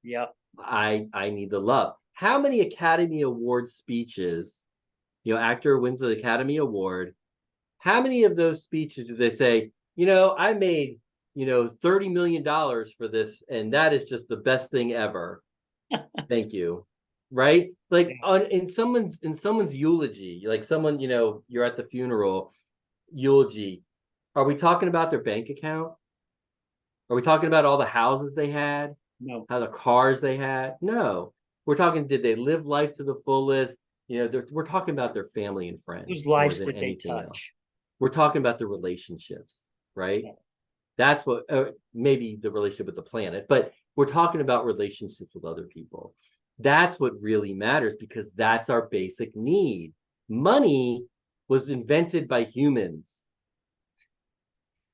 Yeah. I need the love. How many Academy Award speeches, actor wins the Academy Award? How many of those speeches do they say, I made, $30 million for this, and that is just the best thing ever. Thank you. Right? Like Yeah. on in someone's eulogy, like someone, you're at the funeral eulogy. Are we talking about their bank account? Are we talking about all the houses they had? No. How the cars they had? No. We're talking, did they live life to the fullest? We're talking about their family and Whose friends more lives than did they anything else. touch? We're talking about the relationships, right? Yeah. That's what, maybe the relationship with the planet, but we're talking about relationships with other people. That's what really matters because that's our basic need. Money was invented by humans.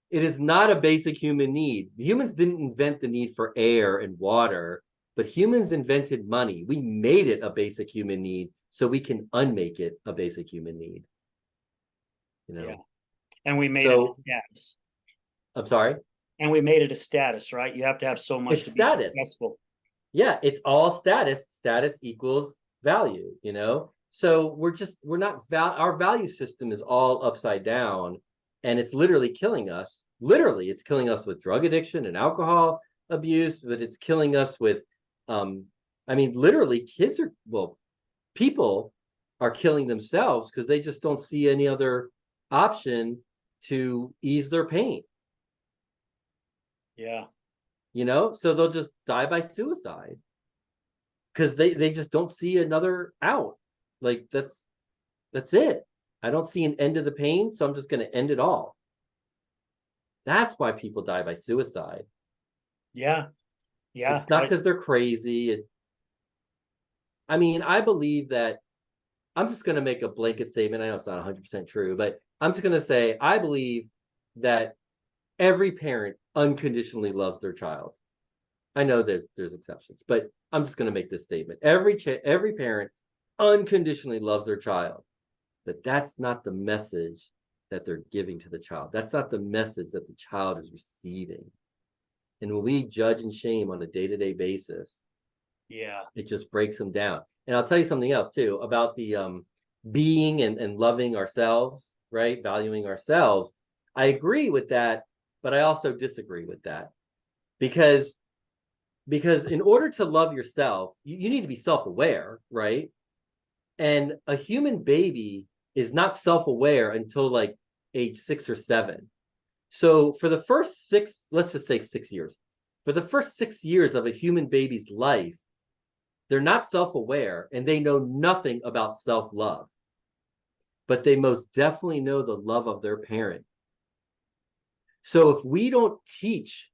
It is not a basic human need. Humans didn't invent the need for air and water, but humans invented money. We made it a basic human need so we can unmake it a basic human need. You Yeah. know. And we made it a So status. I'm sorry. And we made it a status, right? You have to have so much It's to be status. successful. Yeah, it's all status. Status equals value. So we're not our value system is all upside down, and it's literally killing us. Literally, it's killing us with drug addiction and alcohol abuse, but it's killing us with um literally people are killing themselves because they just don't see any other option to ease their pain. Yeah. So they'll just die by suicide because they just don't see another out. Like that's it. I don't see an end to the pain, so I'm just going to end it all. That's why people die by suicide. Yeah. Yeah. It's not because they're crazy. I believe that I'm just going to make a blanket statement. I know it's not 100% true, but I'm just going to say I believe that every parent unconditionally loves their child. I know there's exceptions, but I'm just going to make this statement. Every parent unconditionally loves their child, but that's not the message that they're giving to the child. That's not the message that the child is receiving. And when we judge and shame on a day-to-day basis, Yeah. it just breaks them down. And I'll tell you something else too about the being and loving ourselves, right? Valuing ourselves. I agree with that, but I also disagree with that because in order to love yourself, you need to be self-aware, right? And a human baby is not self-aware until like age 6 or 7. So for the first let's just say 6 years, for the first 6 years of a human baby's life, they're not self-aware and they know nothing about self-love, but they most definitely know the love of their parent. So if we don't teach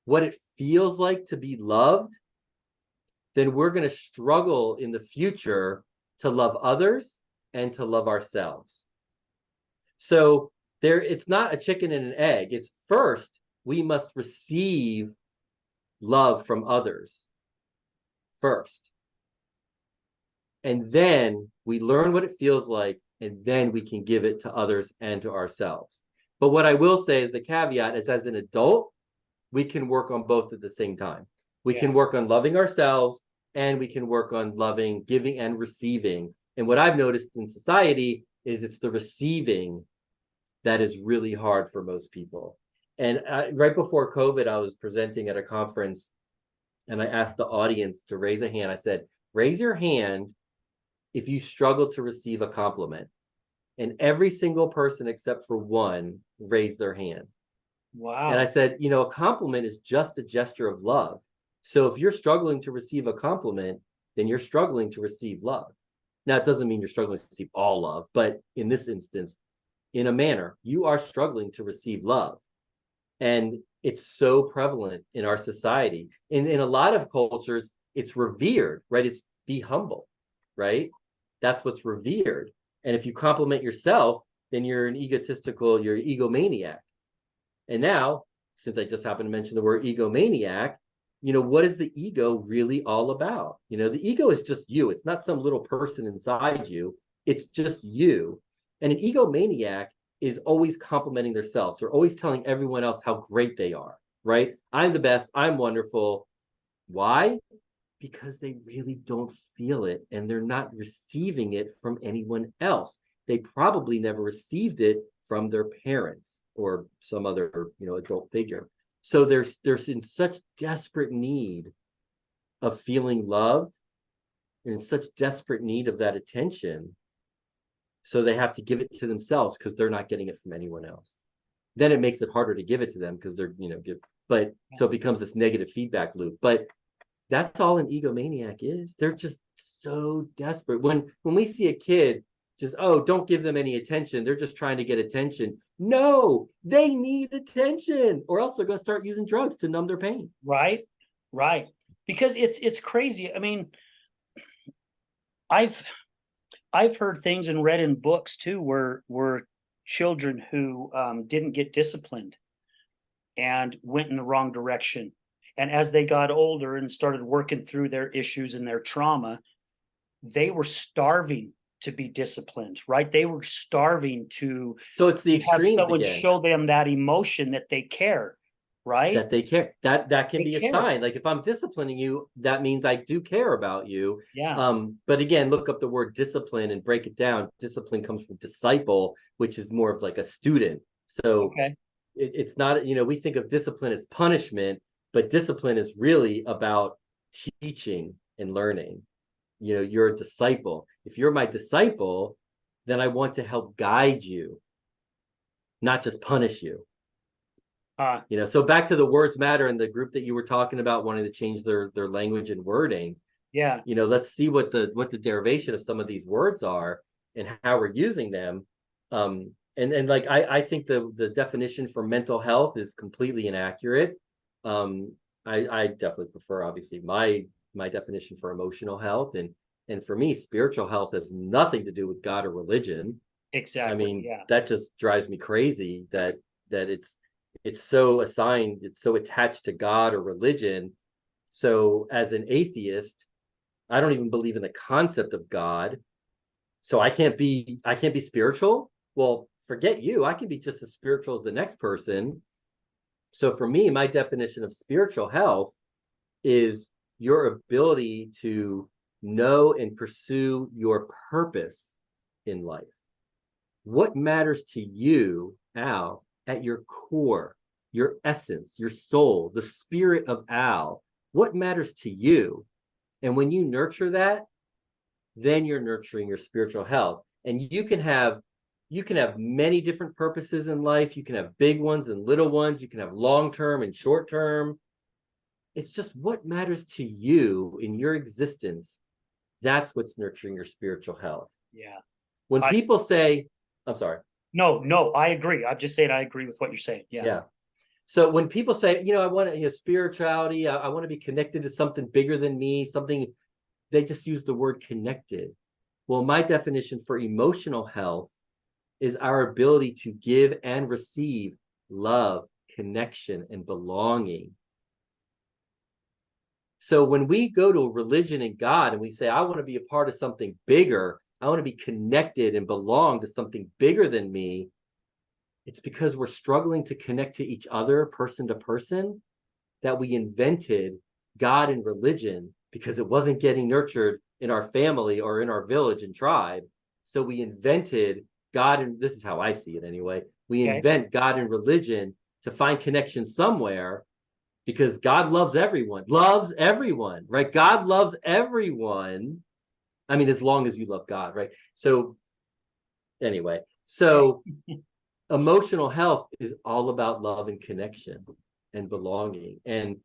what it feels like to be loved, then we're going to struggle in the future to love others and to love ourselves. So it's not a chicken and an egg. It's first, we must receive love from others. first. And then we learn what it feels like, and then we can give it to others and to ourselves. But what I will say is the caveat is, as an adult, we can work on both at the same time. We can work on loving ourselves, and we can work on loving, giving, and receiving. And what I've noticed in society is it's the receiving that is really hard for most people. And right before COVID, I was presenting at a conference, and I asked the audience to raise a hand. I said, raise your hand if you struggle to receive a compliment. And every single person except for one raised their hand. Wow. And I said, you know, a compliment is just a gesture of love. So if you're struggling to receive a compliment, then you're struggling to receive love. Now, it doesn't mean you're struggling to receive all love, but in this instance, in a manner, you are struggling to receive love. And it's so prevalent in our society. In a lot of cultures, it's revered, right? It's be humble, right? That's what's revered. And if you compliment yourself, then you're an egotistical, you're an egomaniac. And now, since I just happened to mention the word egomaniac, you know, what is the ego really all about? You know, the ego is just you. It's not some little person inside you. It's just you. And an egomaniac is always complimenting themselves. They're always telling everyone else how great they are, right? I'm the best. I'm wonderful. Why? Because they really don't feel it, and they're not receiving it from anyone else. They probably never received it from their parents or some other, you know, adult figure. So they're in such desperate need of feeling loved, and in such desperate need of that attention. So they have to give it to themselves because they're not getting it from anyone else. Then it makes it harder to give it to them because they're, you know, so it becomes this negative feedback loop. But that's all an egomaniac is. They're just so desperate. When we see a kid just, oh, don't give them any attention, they're just trying to get attention. No, they need attention, or else they're going to start using drugs to numb their pain. Right. Because it's crazy. I mean, I've heard things and read in books too where children who didn't get disciplined and went in the wrong direction. And as they got older and started working through their issues and their trauma, they were starving to be disciplined, right? They were starving to So it's the have extremes someone again. show them that emotion that they care, right? That they care. That can They be a care. sign. Like if I'm disciplining you, that means I do care about you. Yeah. But again, look up the word discipline and break it down. Discipline comes from disciple, which is more of like a student. So Okay. it's not, you know, we think of discipline as punishment, but discipline is really about teaching and learning. You know, you're a disciple. If you're my disciple, then I want to help guide you, not just punish you. You know, so back to the words matter and the group that you were talking about wanting to change their language and wording. Yeah. You know, let's see what the derivation of some of these words are and how we're using them. And like I think the definition for mental health is completely inaccurate. I definitely prefer, obviously, my definition for emotional health, and for me, spiritual health has nothing to do with God or religion. Exactly. I mean, yeah. that just drives me crazy that it's so assigned, it's so attached to God or religion. So as an atheist, I don't even believe in the concept of God. So I can't be spiritual. Well, forget you. I can be just as spiritual as the next person. So for me, my definition of spiritual health is your ability to know and pursue your purpose in life. What matters to you, Al, at your core, your essence, your soul, the spirit of Al? What matters to you? And when you nurture that, then you're nurturing your spiritual health. And you can have many different purposes in life. You can have big ones and little ones. You can have long-term and short-term. It's just what matters to you in your existence. That's what's nurturing your spiritual health. Yeah. When people say, I'm sorry. No, I agree. I'm just saying I agree with what you're saying. Yeah. Yeah. So when people say, you know, I want to, you know, spirituality, I want to be connected to something bigger than me, something, they just use the word connected. Well, my definition for emotional health is our ability to give and receive love, connection, and belonging. So when we go to religion and God and we say, I want to be a part of something bigger, I want to be connected and belong to something bigger than me, it's because we're struggling to connect to each other, person to person, that we invented God and religion because it wasn't getting nurtured in our family or in our village and tribe. So we invented God, and this is how I see it anyway. We invent God and religion to find connection somewhere because God loves everyone, right? God loves everyone. I mean, as long as you love God, right? So anyway, so emotional health is all about love and connection and belonging. And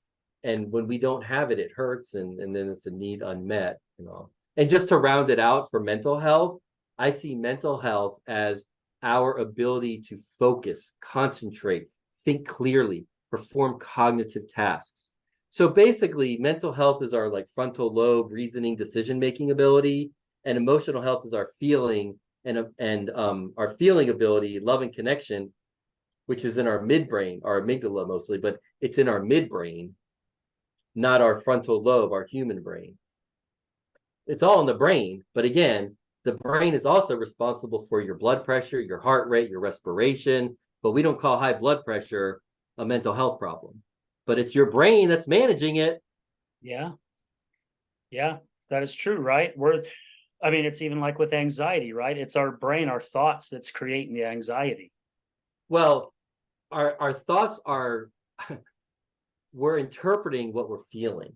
when we don't have it, it hurts, and then it's a need unmet, you know. And just to round it out for mental health, I see mental health as our ability to focus, concentrate, think clearly, perform cognitive tasks. So basically, mental health is our like frontal lobe reasoning decision-making ability, and emotional health is our feeling and our feeling ability, love and connection, which is in our midbrain, our amygdala mostly, but it's in our midbrain, not our frontal lobe, our human brain. It's all in the brain, but again, the brain is also responsible for your blood pressure, your heart rate, your respiration, but we don't call high blood pressure a mental health problem. But it's your brain that's managing it. Yeah. Yeah, that is true, right? I mean, it's even like with anxiety, right? It's our brain, our thoughts that's creating the anxiety. Well, our thoughts are we're interpreting what we're feeling.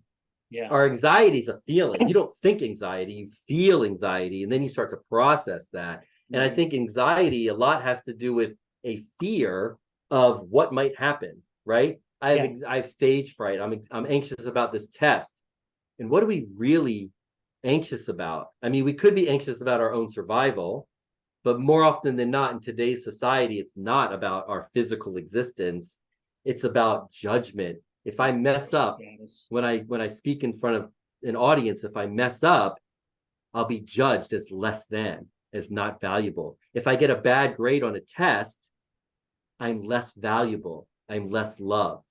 Yeah. Our anxiety is a feeling. You don't think anxiety, you feel anxiety, and then you start to process that. And I think anxiety a lot has to do with a fear of what might happen, right? I have stage fright. I'm anxious about this test. And what are we really anxious about? I mean, we could be anxious about our own survival, but more often than not in today's society, it's not about our physical existence. It's about judgment. If I mess up when I speak in front of an audience, if I mess up, I'll be judged as less than, as not valuable. If I get a bad grade on a test, I'm less valuable. I'm less loved.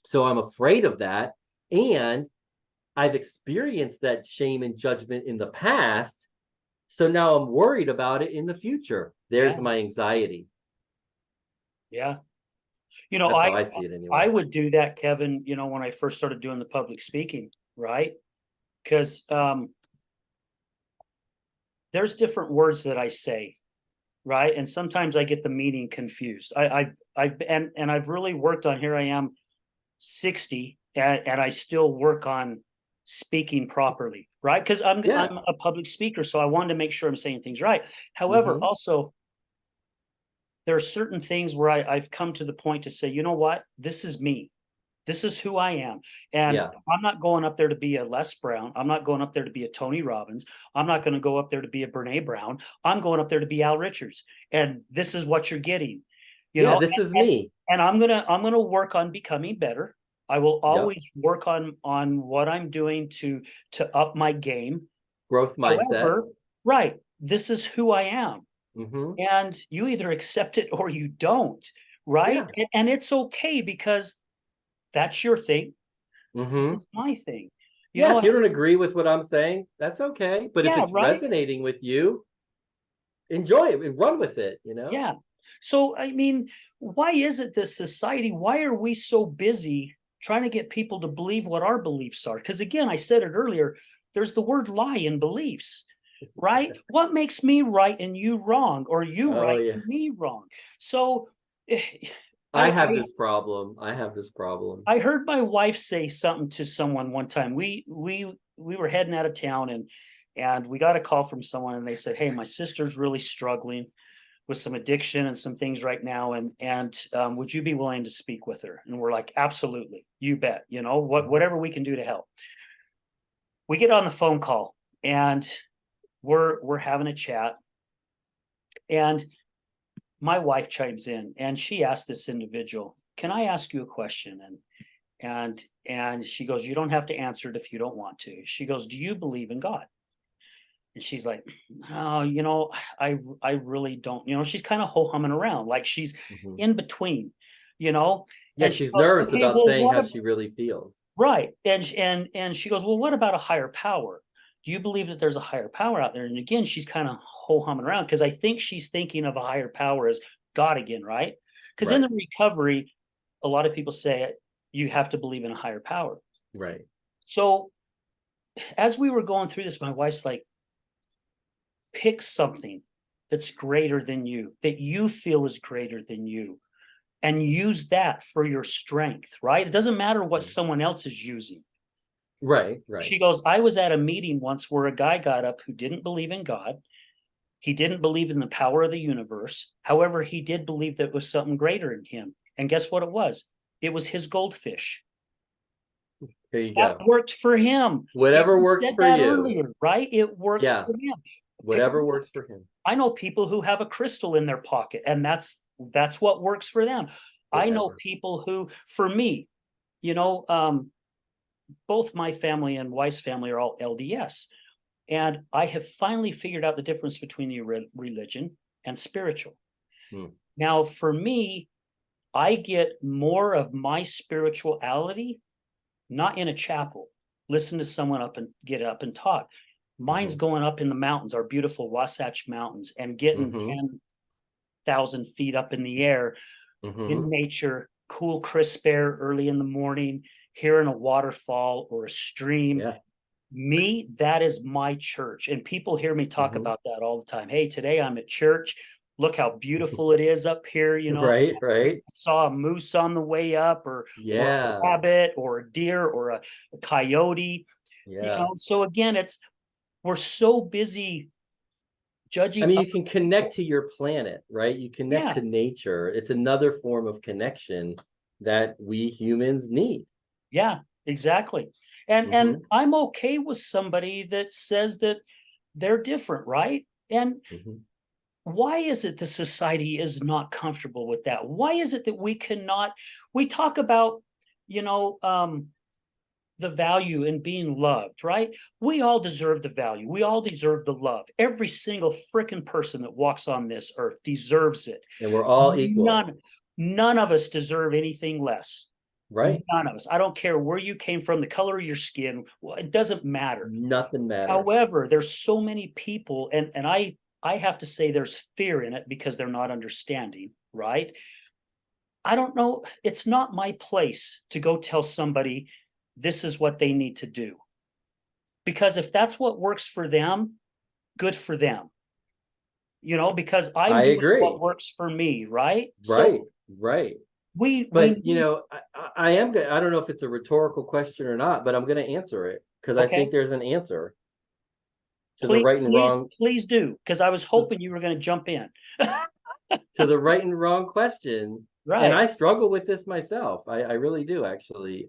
So I'm afraid of that. And I've experienced that shame and judgment in the past. So now I'm worried about it in the future. There's my anxiety. Yeah. You know, That's how I see it anyway. I would do that, Kevin, you know, when I first started doing the public speaking, right? Because there's different words that I say, right? And sometimes I get the meaning confused. And I've really worked on, here I am 60 and I still work on speaking properly, right? Because I'm a public speaker, so I wanted to make sure I'm saying things right. However, also there are certain things where I've come to the point to say, you know what, this is me. This is who I am. And I'm not going up there to be a Les Brown. I'm not going up there to be a Tony Robbins. I'm not going to go up there to be a Brene Brown. I'm going up there to be Al Richards. And this is what you're getting. You know, this is me. And I'm gonna work on becoming better. I will always work on what I'm doing to up my game. Growth mindset. However, right. This is who I am. And you either accept it or you don't, right? And it's okay because that's your thing. This is my thing. You know, if you don't agree with what I'm saying, that's okay. But if it's resonating with you, enjoy it and run with it, you know? Yeah. So, I mean, why is it this society, why are we so busy trying to get people to believe what our beliefs are? Because again, I said it earlier, there's the word lie in beliefs. Right? What makes me right and you wrong, or you right and me wrong? So I have this problem. I heard my wife say something to someone one time. We were heading out of town and we got a call from someone and they said, "Hey, my sister's really struggling with some addiction and some things right now, and would you be willing to speak with her?" And we're like, "Absolutely, you bet. You know, whatever we can do to help." We get on the phone call and we're having a chat, and my wife chimes in and she asked this individual, "Can I ask you a question?" And she goes, "You don't have to answer it if you don't want to." She goes, "Do you believe in God?" And she's like, "Oh, you know, I really don't." You know, she's kind of ho-humming around, like she's in between, you know. Yeah, she's nervous about saying how she really feels. Right. And she goes, well, what about a higher power? Do you believe that there's a higher power out there? And again, she's kind of ho-humming around because I think she's thinking of a higher power as God again, right? Because in Right. the recovery, a lot of people say it, you have to believe in a higher power. Right. So as we were going through this, my wife's like, pick something that's greater than you, that you feel is greater than you, and use that for your strength, right? It doesn't matter what someone else is using. Right. Right. She goes, I was at a meeting once where a guy got up who didn't believe in God. He didn't believe in the power of the universe. However, he did believe that was something greater in him. And guess what it was? It was his goldfish. There you That go. worked for him. And Whatever you works said for that you. earlier, right? It worked Yeah. for him. Whatever works for him. I know people who have a crystal in their pocket, and that's what works for them. I know Whatever. people who, for me, you know, both my family and wife's family are all LDS. And I have finally figured out the difference between the religion and spiritual. Hmm. Now, for me, I get more of my spirituality not in a chapel. Listen to someone up and get up and talk. Mine's Mm-hmm. going up in the mountains, our beautiful Wasatch Mountains, and getting Mm-hmm. 10,000 feet up in the air Mm-hmm. in nature, cool, crisp air early in the morning, hearing a waterfall or a stream. Yeah. Me, that is my church. And people hear me talk Mm-hmm. about that all the time. Hey, today I'm at church. Look how beautiful it is up here. Right. Right. Saw a moose on the way up, or a Yeah. rabbit or a deer or a coyote. Yeah. So again, we're so busy I judging mean, other you can connect people. to your planet, right? You connect Yeah, to nature. It's another form of connection that we humans need. yeah, exactly. And Mm-hmm. I'm okay with somebody that says that they're different, right? And Mm-hmm. why is it the society is not comfortable with that? Why is it that we talk about, you know, the value in being loved, right? We all deserve the value. We all deserve the love. Every single freaking person that walks on this earth deserves it. And we're all equal, None, none of us deserve anything less. right? None of us. I don't care where you came from, the color of your skin. Well, it doesn't matter. Nothing matters. However, there's so many people, and I have to say there's fear in it because they're not understanding, right? I don't know. It's not my place to go tell somebody this is what they need to do. Because if that's what works for them, good for them. Because I'm I doing what agree. works for me, right? Right, So right. we But I am good. I don't know if it's a rhetorical question or not, but I'm going to answer it because I think okay. there's an answer to the Please, right and please, wrong please do, because I was hoping you were going to jump in. to the right and wrong question. And Right. I struggle with this myself. I really do actually.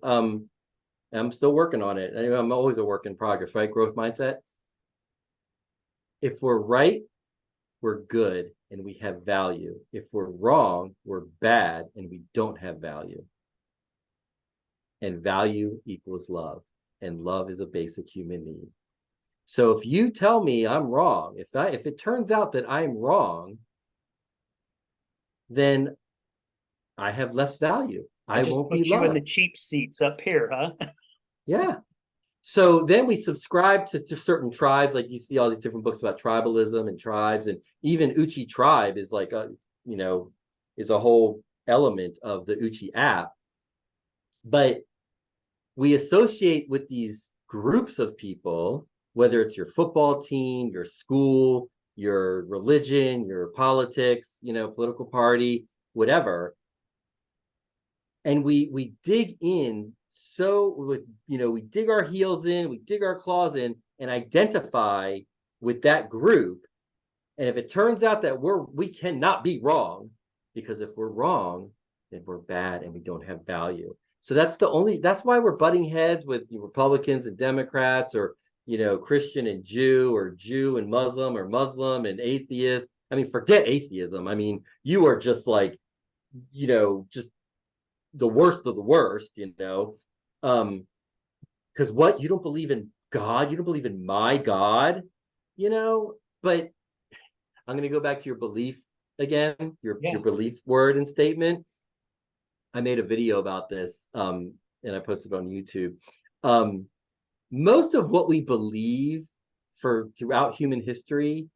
I'm still working on it. I'm always a work in progress, right? Growth mindset. If we're right, we're good and we have value. If we're wrong, we're bad and we don't have value. And value equals love. And love is a basic human need. So if you tell me I'm wrong, if it turns out that I'm wrong, then I have less value. I I just won't be put you in the loved. cheap seats up here, huh? Yeah. So then we subscribe to certain tribes, like you see all these different books about tribalism and tribes, and even Uchi tribe is like you know, is a whole element of the Uchi app. But we associate with these groups of people, whether it's your football team, your school, your religion, your politics, political party, whatever. And we dig in we dig our heels in, we dig our claws in and identify with that group. And if it turns out that we cannot be wrong, because if we're wrong, then we're bad and we don't have value. So that's why we're butting heads with Republicans and Democrats, or Christian and Jew, or Jew and Muslim, or Muslim and atheist. I mean, forget atheism. I mean, you are just like, just the worst of the worst, because what, you don't believe in God, you don't believe in my God, but I'm going to go back to your belief again, your Yeah. belief word and statement. I made a video about this and I posted on YouTube. Most of what we believe for throughout human history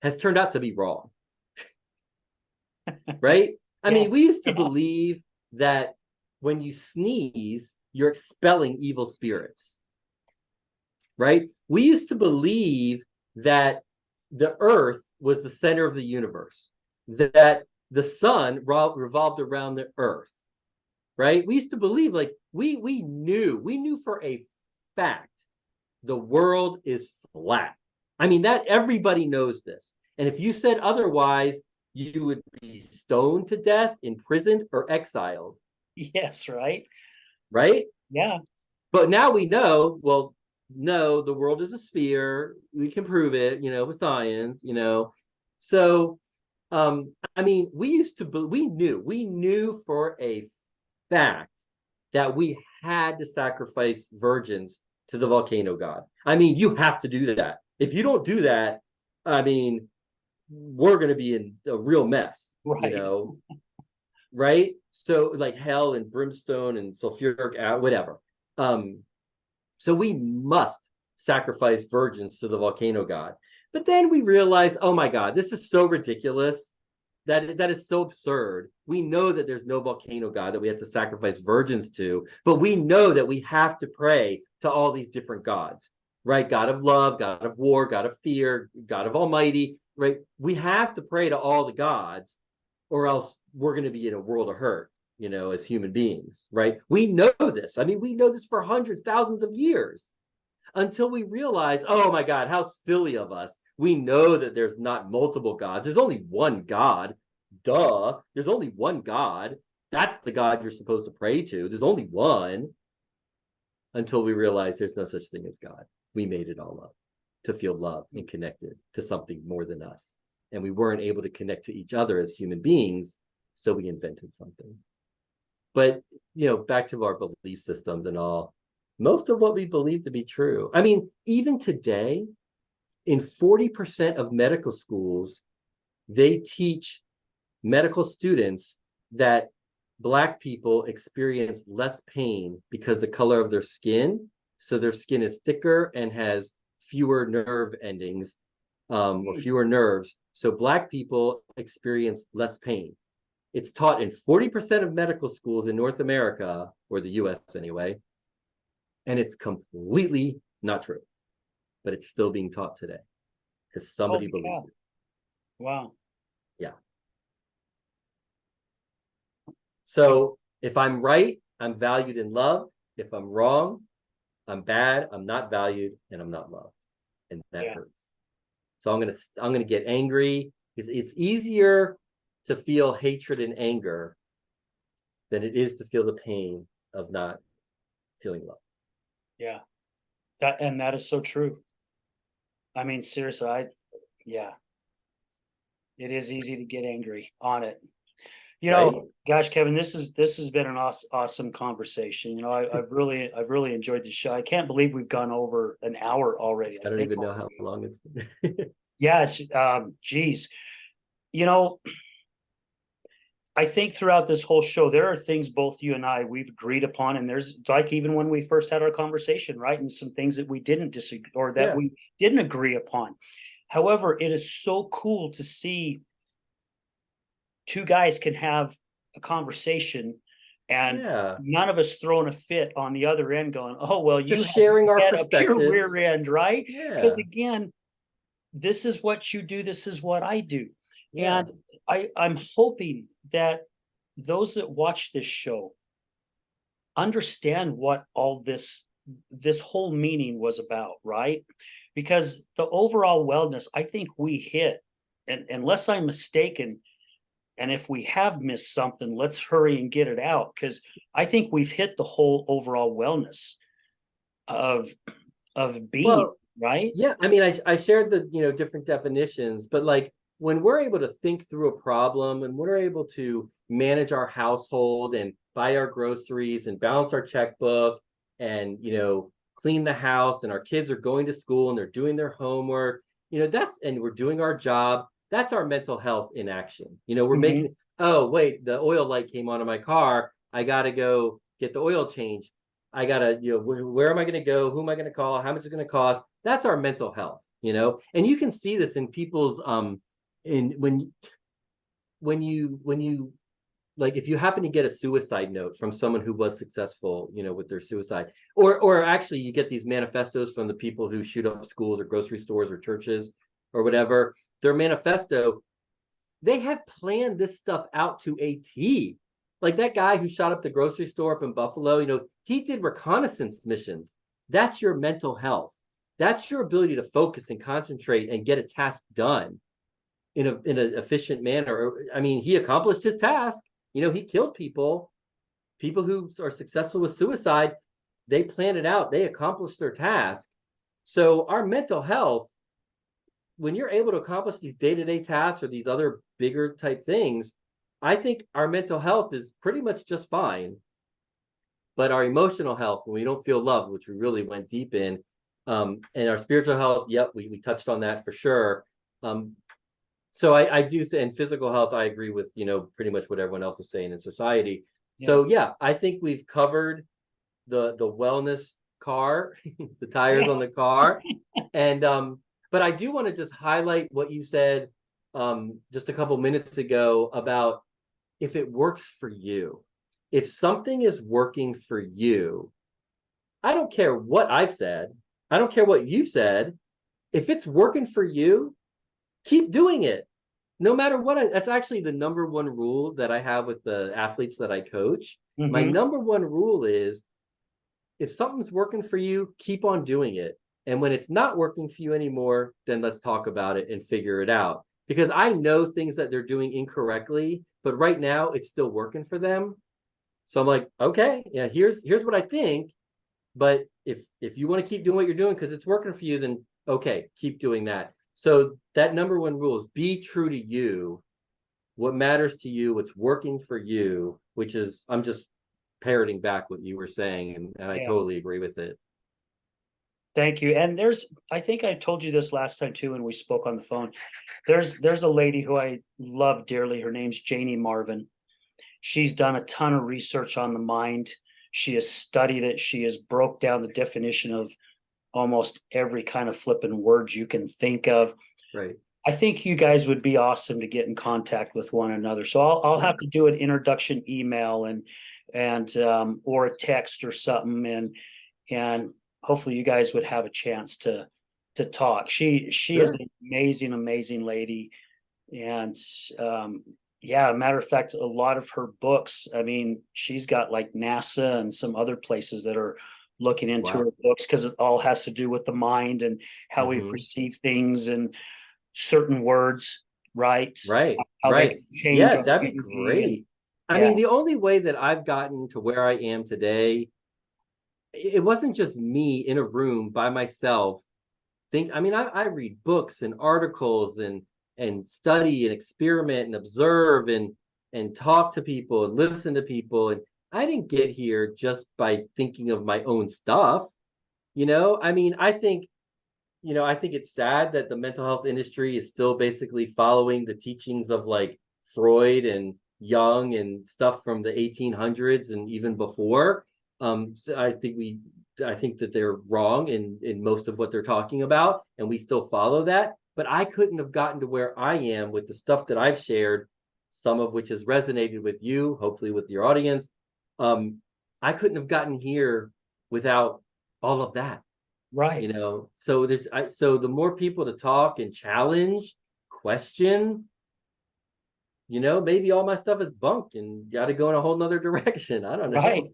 has turned out to be wrong. Right? I mean, we used to believe that when you sneeze, you're expelling evil spirits. Right? We used to believe that the earth was the center of the universe, that the sun revolved around the earth. Right? We used to believe, like, we knew for a fact the world is flat. I mean, that everybody knows this. And if you said otherwise, you would be stoned to death, imprisoned, or exiled. Yes, right? Right? Yeah. But now we know, well, no, the world is a sphere. We can prove it, with science, So, I mean, we knew for a fact that we had to sacrifice virgins to the volcano god. I mean, you have to do that. If you don't do that, I mean, we're going to be in a real mess, Right. Right? So like hell and brimstone and sulfuric, whatever. So we must sacrifice virgins to the volcano god. But then we realize, oh my God, this is so ridiculous. That is so absurd. We know that there's no volcano god that we have to sacrifice virgins to, but we know that we have to pray to all these different gods, right? God of love, God of war, God of fear, God of almighty, right? We have to pray to all the gods, or else we're going to be in a world of hurt, as human beings, right? We know this. I mean, we know this for hundreds, thousands of years, until we realize, oh my God, how silly of us. We know that there's not multiple gods. There's only one God. Duh. There's only one God. That's the God you're supposed to pray to. There's only one. Until we realize there's no such thing as God. We made it all up to feel loved and connected to something more than us. And we weren't able to connect to each other as human beings, so we invented something. But, back to our belief systems and all, most of what we believe to be true. I mean, even today, in 40% of medical schools, they teach medical students that Black people experience less pain because the color of their skin. So their skin is thicker and has fewer nerve endings, or fewer nerves. So Black people experience less pain. It's taught in 40% of medical schools in North America, or the US anyway, and it's completely not true, but it's still being taught today because somebody believed it. Wow. Yeah. So if I'm right, I'm valued and loved. If I'm wrong, I'm bad, I'm not valued, and I'm not loved. And that hurts. So I'm gonna get angry, because it's easier to feel hatred and anger than it is to feel the pain of not feeling love. Yeah. That is so true. I mean, seriously, it is easy to get angry on it. Right? Gosh, Kevin, this has been an awesome conversation. I've really enjoyed the show. I can't believe we've gone over an hour already. I don't even know how long it's been. Yeah, geez. I think throughout this whole show, there are things both you and we've agreed upon, and there's, like, even when we first had our conversation, right, and some things that we didn't disagree, or that we didn't agree upon. However, it is so cool to see two guys can have a conversation and none of us throwing a fit on the other end going, oh, well, you just sharing our perspectives. Your rear end, right? Yeah. Because again, this is what you do, this is what I do. Yeah. And I'm hoping that those that watch this show understand what all this whole meaning was about, right? Because the overall wellness, I think we hit, and unless I'm mistaken, and if we have missed something, let's hurry and get it out, because I think we've hit the whole overall wellness of being, right? Yeah, I mean, I shared the different definitions, but like when we're able to think through a problem and we're able to manage our household and buy our groceries and balance our checkbook and clean the house, and our kids are going to school and they're doing their homework, and we're doing our job. That's our mental health in action. We're making, oh, wait, the oil light came on in my car. I got to go get the oil change. I gotta, where am I going to go? Who am I going to call? How much is it going to cost? That's our mental health, and you can see this in people's, in when you like, if you happen to get a suicide note from someone who was successful, with their suicide, or actually you get these manifestos from the people who shoot up schools or grocery stores or churches or whatever, their manifesto, they have planned this stuff out to a T. Like that guy who shot up the grocery store up in Buffalo, he did reconnaissance missions. That's your mental health. That's your ability to focus and concentrate and get a task done in an efficient manner. I mean, he accomplished his task. He killed people who are successful with suicide. They planned it out. They accomplished their task. So our mental health, when you're able to accomplish these day-to-day tasks or these other bigger type things, I think our mental health is pretty much just fine. But our emotional health, when we don't feel loved, which we really went deep in, and our spiritual health, yep, we touched on that for sure. So I do, and physical health, I agree with, pretty much what everyone else is saying in society. Yeah. So yeah, I think we've covered the wellness car, the tires on the car. And but I do want to just highlight what you said just a couple minutes ago about if it works for you. If something is working for you, I don't care what I've said. I don't care what you said. If it's working for you, keep doing it. No matter what, that's actually the number one rule that I have with the athletes that I coach. Mm-hmm. My number one rule is, if something's working for you, keep on doing it. And when it's not working for you anymore, then let's talk about it and figure it out. Because I know things that they're doing incorrectly, but right now it's still working for them. So I'm like, okay, yeah, here's what I think. But if you want to keep doing what you're doing because it's working for you, then okay, keep doing that. So that number one rule is be true to you. What matters to you, what's working for you, which is, I'm just parroting back what you were saying, and I totally agree with it. Thank you. And I think I told you this last time too when we spoke on the phone. There's a lady who I love dearly. Her name's Janie Marvin. She's done a ton of research on the mind. She has studied it. She has broke down the definition of almost every kind of flipping words you can think of. Right. I think you guys would be awesome to get in contact with one another. So I'll have to do an introduction email and or a text or something, and hopefully you guys would have a chance to talk. She is an amazing lady, and matter of fact, a lot of her books, I mean, she's got like NASA and some other places that are looking into her books, because it all has to do with the mind and how we perceive things and certain words, right? Yeah, that'd be great. I mean, the only way that I've gotten to where I am today, it wasn't just me in a room by myself. I read books and articles and study and experiment and observe and talk to people and listen to people. And I didn't get here just by thinking of my own stuff. I think it's sad that the mental health industry is still basically following the teachings of like Freud and Jung and stuff from the 1800s and even before. So I think that they're wrong in most of what they're talking about, and we still follow that. But I couldn't have gotten to where I am with the stuff that I've shared, some of which has resonated with you, hopefully with your audience. I couldn't have gotten here without all of that. Right. So the more people to talk and challenge, question, maybe all my stuff is bunk and got to go in a whole nother direction. I don't know. Right.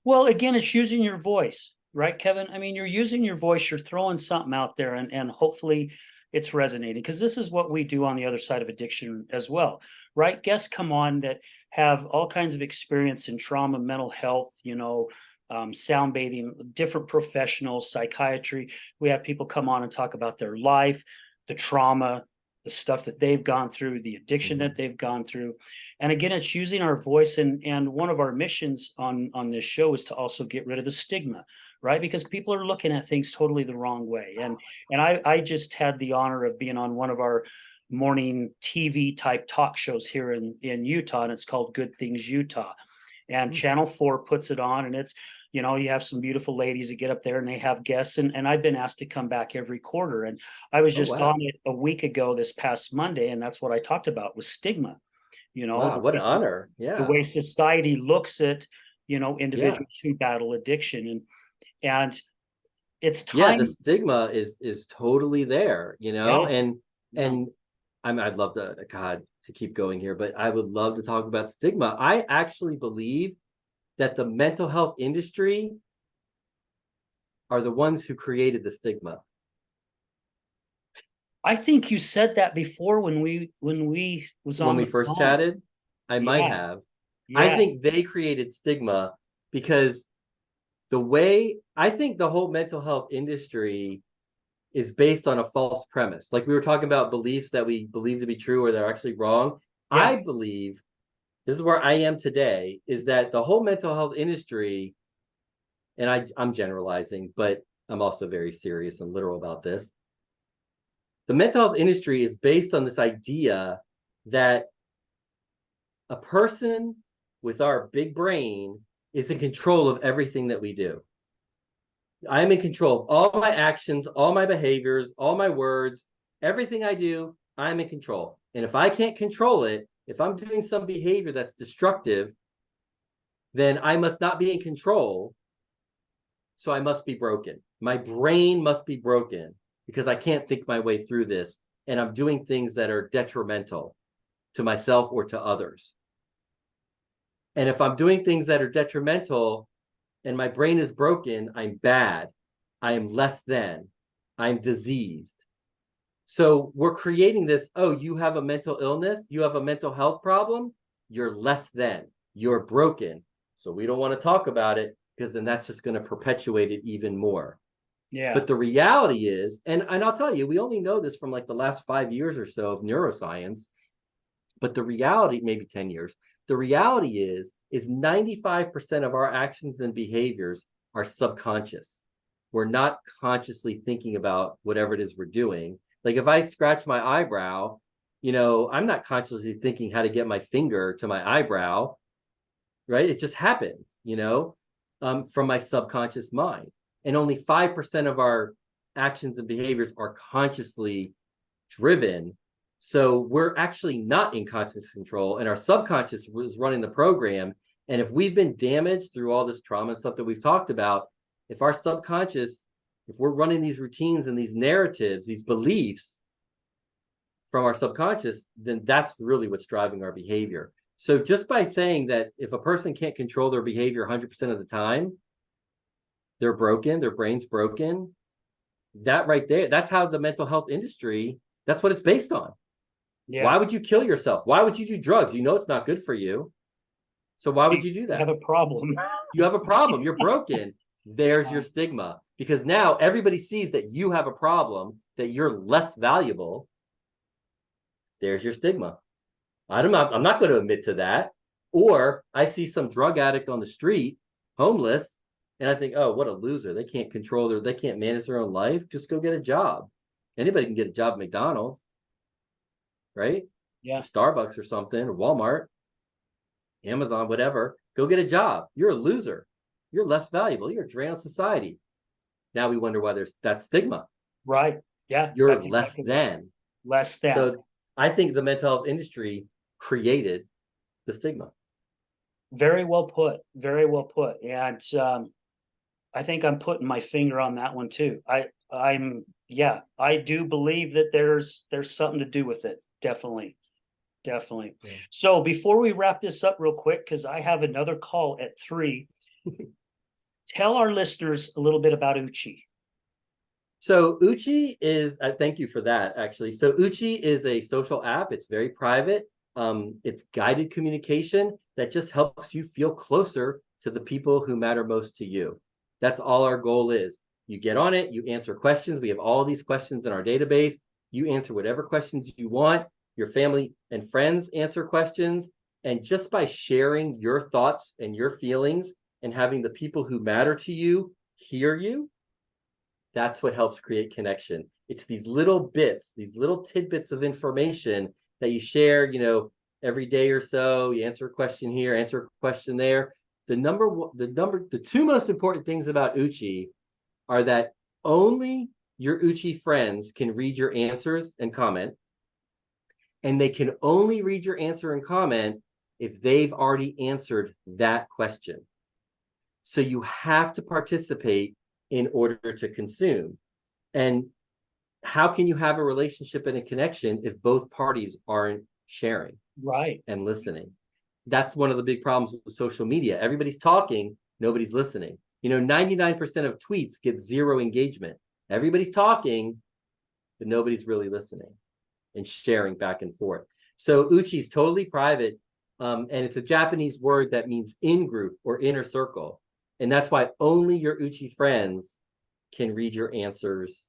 Well, again, it's using your voice, right, Kevin? I mean, you're using your voice, you're throwing something out there, and hopefully it's resonating, because this is what we do on the other side of addiction as well, right? Guests come on that have all kinds of experience in trauma, mental health, sound bathing, different professionals, psychiatry. We have people come on and talk about their life, the trauma, the stuff that they've gone through, the addiction that they've gone through. And again, it's using our voice. And one of our missions on this show is to also get rid of the stigma, right? Because people are looking at things totally the wrong way. And I just had the honor of being on one of our morning TV type talk shows here in Utah, and it's called Good Things Utah. and Channel 4 puts it on, and it's, you know, you have some beautiful ladies that get up there and they have guests, and I've been asked to come back every quarter. And I was Oh, just wow. on it a week ago this past Monday, and that's what I talked about was stigma. You know, Wow, what an honor. the Yeah. way society looks at, you know, Yeah. individuals who battle addiction, and it's Yeah, the time. stigma is totally there, you know, Yeah, yeah. and I mean, I'd love to, God, to keep going here, but I would love to talk about stigma. I actually believe that the mental health industry are the ones who created the stigma. I think you said that before when we was When on we the first phone. chatted, I might Yeah, have. I yeah, think they created stigma because the way I think the whole mental health industry is based on a false premise. Like we were talking about beliefs that we believe to be true or they're actually wrong. yeah. I believe this is where I am today is that the whole mental health industry, and I'm generalizing, but I'm also very serious and literal about this. The mental health industry is based on this idea that a person with our big brain is in control of everything that we do. I'm in control of all my actions, all my behaviors, all my words, everything I do, I'm in control. And if I can't control it, if I'm doing some behavior that's destructive, then I must not be in control. So I must be broken. My brain must be broken because I can't think my way through this. And I'm doing things that are detrimental to myself or to others. And if I'm doing things that are detrimental and my brain is broken, I'm bad. I am less than. I'm diseased. So we're creating this, oh, you have a mental illness, you have a mental health problem, you're less than, you're broken. So we don't want to talk about it because then that's just going to perpetuate it even more. Yeah. But the reality is, and I'll tell you, we only know this from like the last 5 years or so of neuroscience, but the reality, maybe 10 years, the reality is 95% of our actions and behaviors are subconscious. We're not consciously thinking about whatever it is we're doing. Like if I scratch my eyebrow, you know, I'm not consciously thinking how to get my finger to my eyebrow, right? It just happens, you know, from my subconscious mind. And only 5% of our actions and behaviors are consciously driven. So we're actually not in conscious control, and our subconscious is running the program. And if we've been damaged through all this trauma and stuff that we've talked about, if our subconscious, if we're running these routines and these narratives, these beliefs from our subconscious, then that's really what's driving our behavior. So just by saying that if a person can't control their behavior 100% of the time, they're broken, their brain's broken, that right there, that's how the mental health industry, that's what it's based on. Yeah. Why would you kill yourself? Why would you do drugs? You know it's not good for you. So why would you do You have that? a problem. You have a problem. You're broken. There's your stigma. Because now everybody sees that you have a problem, that you're less valuable. There's your stigma. I'm not going to admit to that. Or I see some drug addict on the street, homeless, and I think, oh, what a loser. They can't they can't manage their own life. Just go get a job. Anybody can get a job at McDonald's, right? Yeah. Or Starbucks or something, or Walmart, Amazon, whatever. Go get a job. You're a loser. You're less valuable. You're a drain on society. Now we wonder why there's that stigma. Right. Yeah. You're That's less exactly right. than. Less than. So I think the mental health industry created the stigma. Very well put. Very well put. And I think I'm putting my finger on that one too. Yeah, I do believe that there's something to do with it. Definitely. Definitely. Yeah. So before we wrap this up real quick, because I have another call at 3, tell our listeners a little bit about Uchi. So Uchi is, thank you for that, actually. So Uchi is a social app. It's very private. It's guided communication that just helps you feel closer to the people who matter most to you. That's all our goal is. You get on it, you answer questions. We have all these questions in our database. You answer whatever questions you want. Your family and friends answer questions. And just by sharing your thoughts and your feelings and having the people who matter to you hear you, that's what helps create connection. It's these little bits, these little tidbits of information that you share, you know, every day or so. You answer a question here, answer a question there. The two most important things about Uchi are that only your Uchi friends can read your answers and comment, and they can only read your answer and comment if they've already answered that question. So you have to participate in order to consume. And how can you have a relationship and a connection if both parties aren't sharing Right. and listening? That's one of the big problems with social media. Everybody's talking, nobody's listening. 99% of tweets get 0 engagement. Everybody's talking, but nobody's really listening and sharing back and forth. So Uchi is totally private, and it's a Japanese word that means in group or inner circle. And that's why only your Uchi friends can read your answers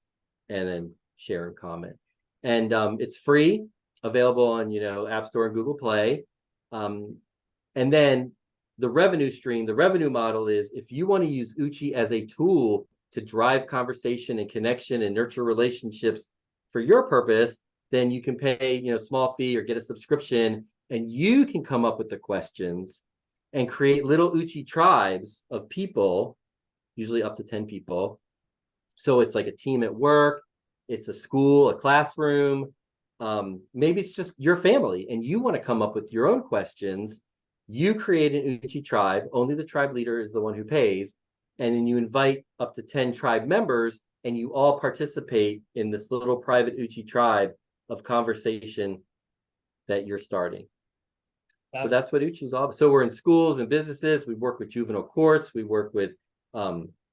and then share and comment. And it's free, available on App Store and Google Play. And then the revenue model is, if you want to use Uchi as a tool to drive conversation and connection and nurture relationships for your purpose, then you can pay a small fee or get a subscription, and you can come up with the questions and create little Uchi tribes of people, usually up to 10 people. So it's like a team at work, it's a school, a classroom, maybe it's just your family, and you want to come up with your own questions. You create an Uchi tribe, only the tribe leader is the one who pays, and then you invite up to 10 tribe members, and you all participate in this little private Uchi tribe of conversation that you're starting. So that's what Uchi is all about. So we're in schools and businesses. We work with juvenile courts. We work with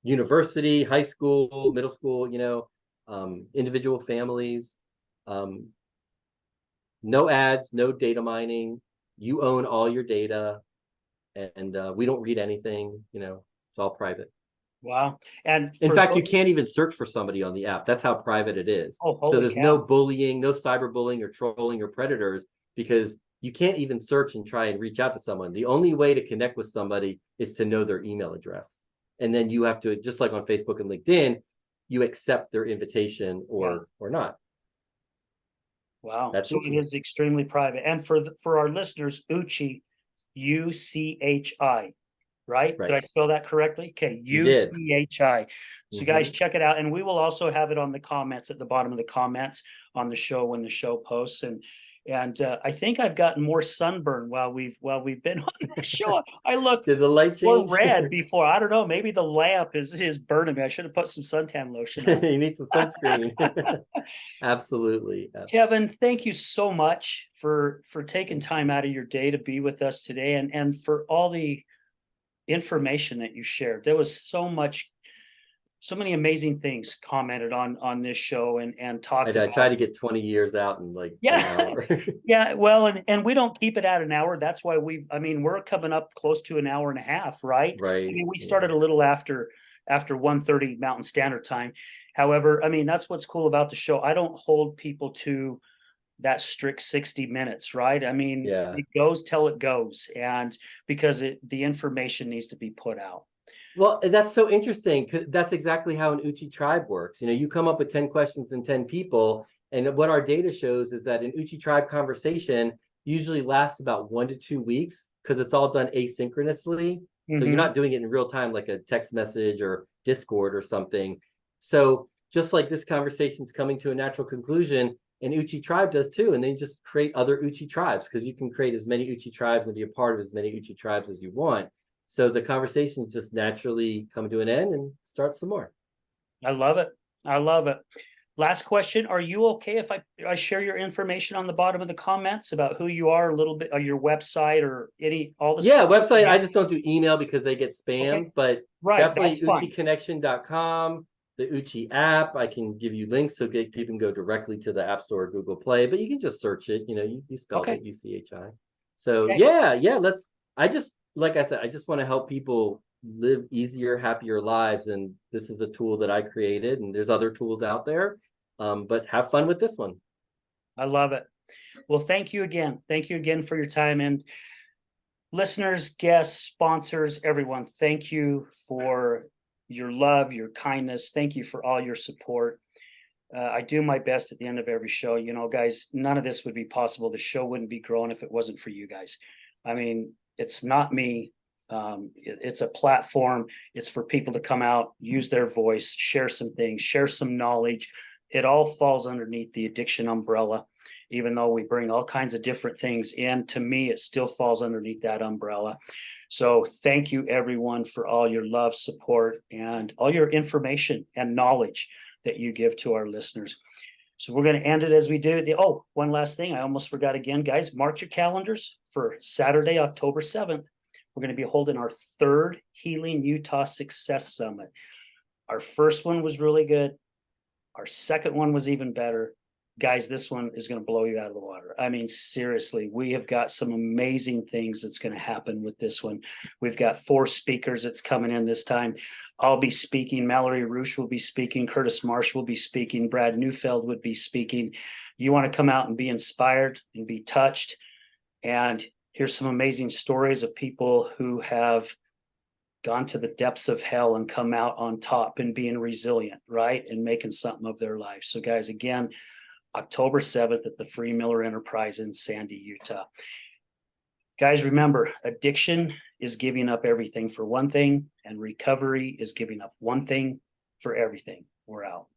university, high school, middle school, individual families. No ads, no data mining. You own all your data, and we don't read anything. It's all private. Wow. And in fact, you can't even search for somebody on the app. That's how private it is. So there's no bullying, no cyberbullying or trolling or predators, because you can't even search and try and reach out to someone. The only way to connect with somebody is to know their email address. And then you have to, just like on Facebook and LinkedIn, you accept their invitation or not. Wow. That's So Uchi. it is extremely private. And for our listeners, Uchi, UCHI, right? Did I spell that correctly? Okay, UCHI. So guys, check it out. And we will also have it on the comments at the bottom of the comments on the show when the show posts. And I think I've gotten more sunburn while we've been on the show. I look Did the light change? more red before. I don't know. Maybe the lamp is burning me. I should have put some suntan lotion on. You need some sunscreen. Absolutely. Kevin, thank you so much for taking time out of your day to be with us today, and for all the information that you shared. There was so many amazing things commented on this show and talked about. I try to get 20 years out in like an hour. Yeah, well, and we don't keep it at an hour. That's why we're coming up close to an hour and a half, right? Right. I mean, we started a little after 1:30 Mountain Standard Time. However, I mean, that's what's cool about the show. I don't hold people to that strict 60 minutes, right? I mean, it goes till it goes, and because the information needs to be put out. Well, that's so interesting, because that's exactly how an Uchi tribe works. You come up with 10 questions and 10 people, and what our data shows is that an Uchi tribe conversation usually lasts about 1 to 2 weeks, because it's all done asynchronously. So you're not doing it in real time like a text message or Discord or something. So just like this conversation's coming to a natural conclusion, an Uchi tribe does too. And then just create other Uchi tribes, because you can create as many Uchi tribes and be a part of as many Uchi tribes as you want. So the conversations just naturally come to an end and start some more. I love it. I love it. Last question. Are you okay if I share your information on the bottom of the comments about who you are, a little bit, or your website, or all the stuff? Website. I just don't do email because they get spammed, but definitely uchiconnection.com, the Uchi app. I can give you links so people can go directly to the App Store or Google Play, but you can just search it. You spelled it, UCHI. So like I said, I just want to help people live easier, happier lives. And this is a tool that I created, and there's other tools out there. But have fun with this one. I love it. Well, thank you again. Thank you again for your time. And listeners, guests, sponsors, everyone, thank you for your love, your kindness. Thank you for all your support. I do my best at the end of every show. You know, guys, none of this would be possible. The show wouldn't be growing if it wasn't for you guys. I mean, it's not me. It's a platform. It's for people to come out, use their voice, share some things, share some knowledge. It all falls underneath the addiction umbrella. Even though we bring all kinds of different things in, to me, it still falls underneath that umbrella. So thank you everyone for all your love, support, and all your information and knowledge that you give to our listeners. So we're going to end it as we do. Oh, one last thing. I almost forgot again, guys. Mark your calendars for Saturday, October 7th. We're going to be holding our third Healing Utah Success Summit. Our first one was really good. Our second one was even better. Guys, this one is going to blow you out of the water. I mean, seriously, we have got some amazing things that's going to happen with this one. We've got 4 speakers that's coming in this time. I'll be speaking. Mallory Roosh will be speaking. Curtis Marsh will be speaking. Brad Neufeld would be speaking. You want to come out and be inspired and be touched. And here's some amazing stories of people who have gone to the depths of hell and come out on top and being resilient, right? And making something of their life. So guys, again, October 7th at the Free Miller Enterprise in Sandy, Utah. Guys, remember, addiction is giving up everything for one thing, and recovery is giving up one thing for everything. We're out.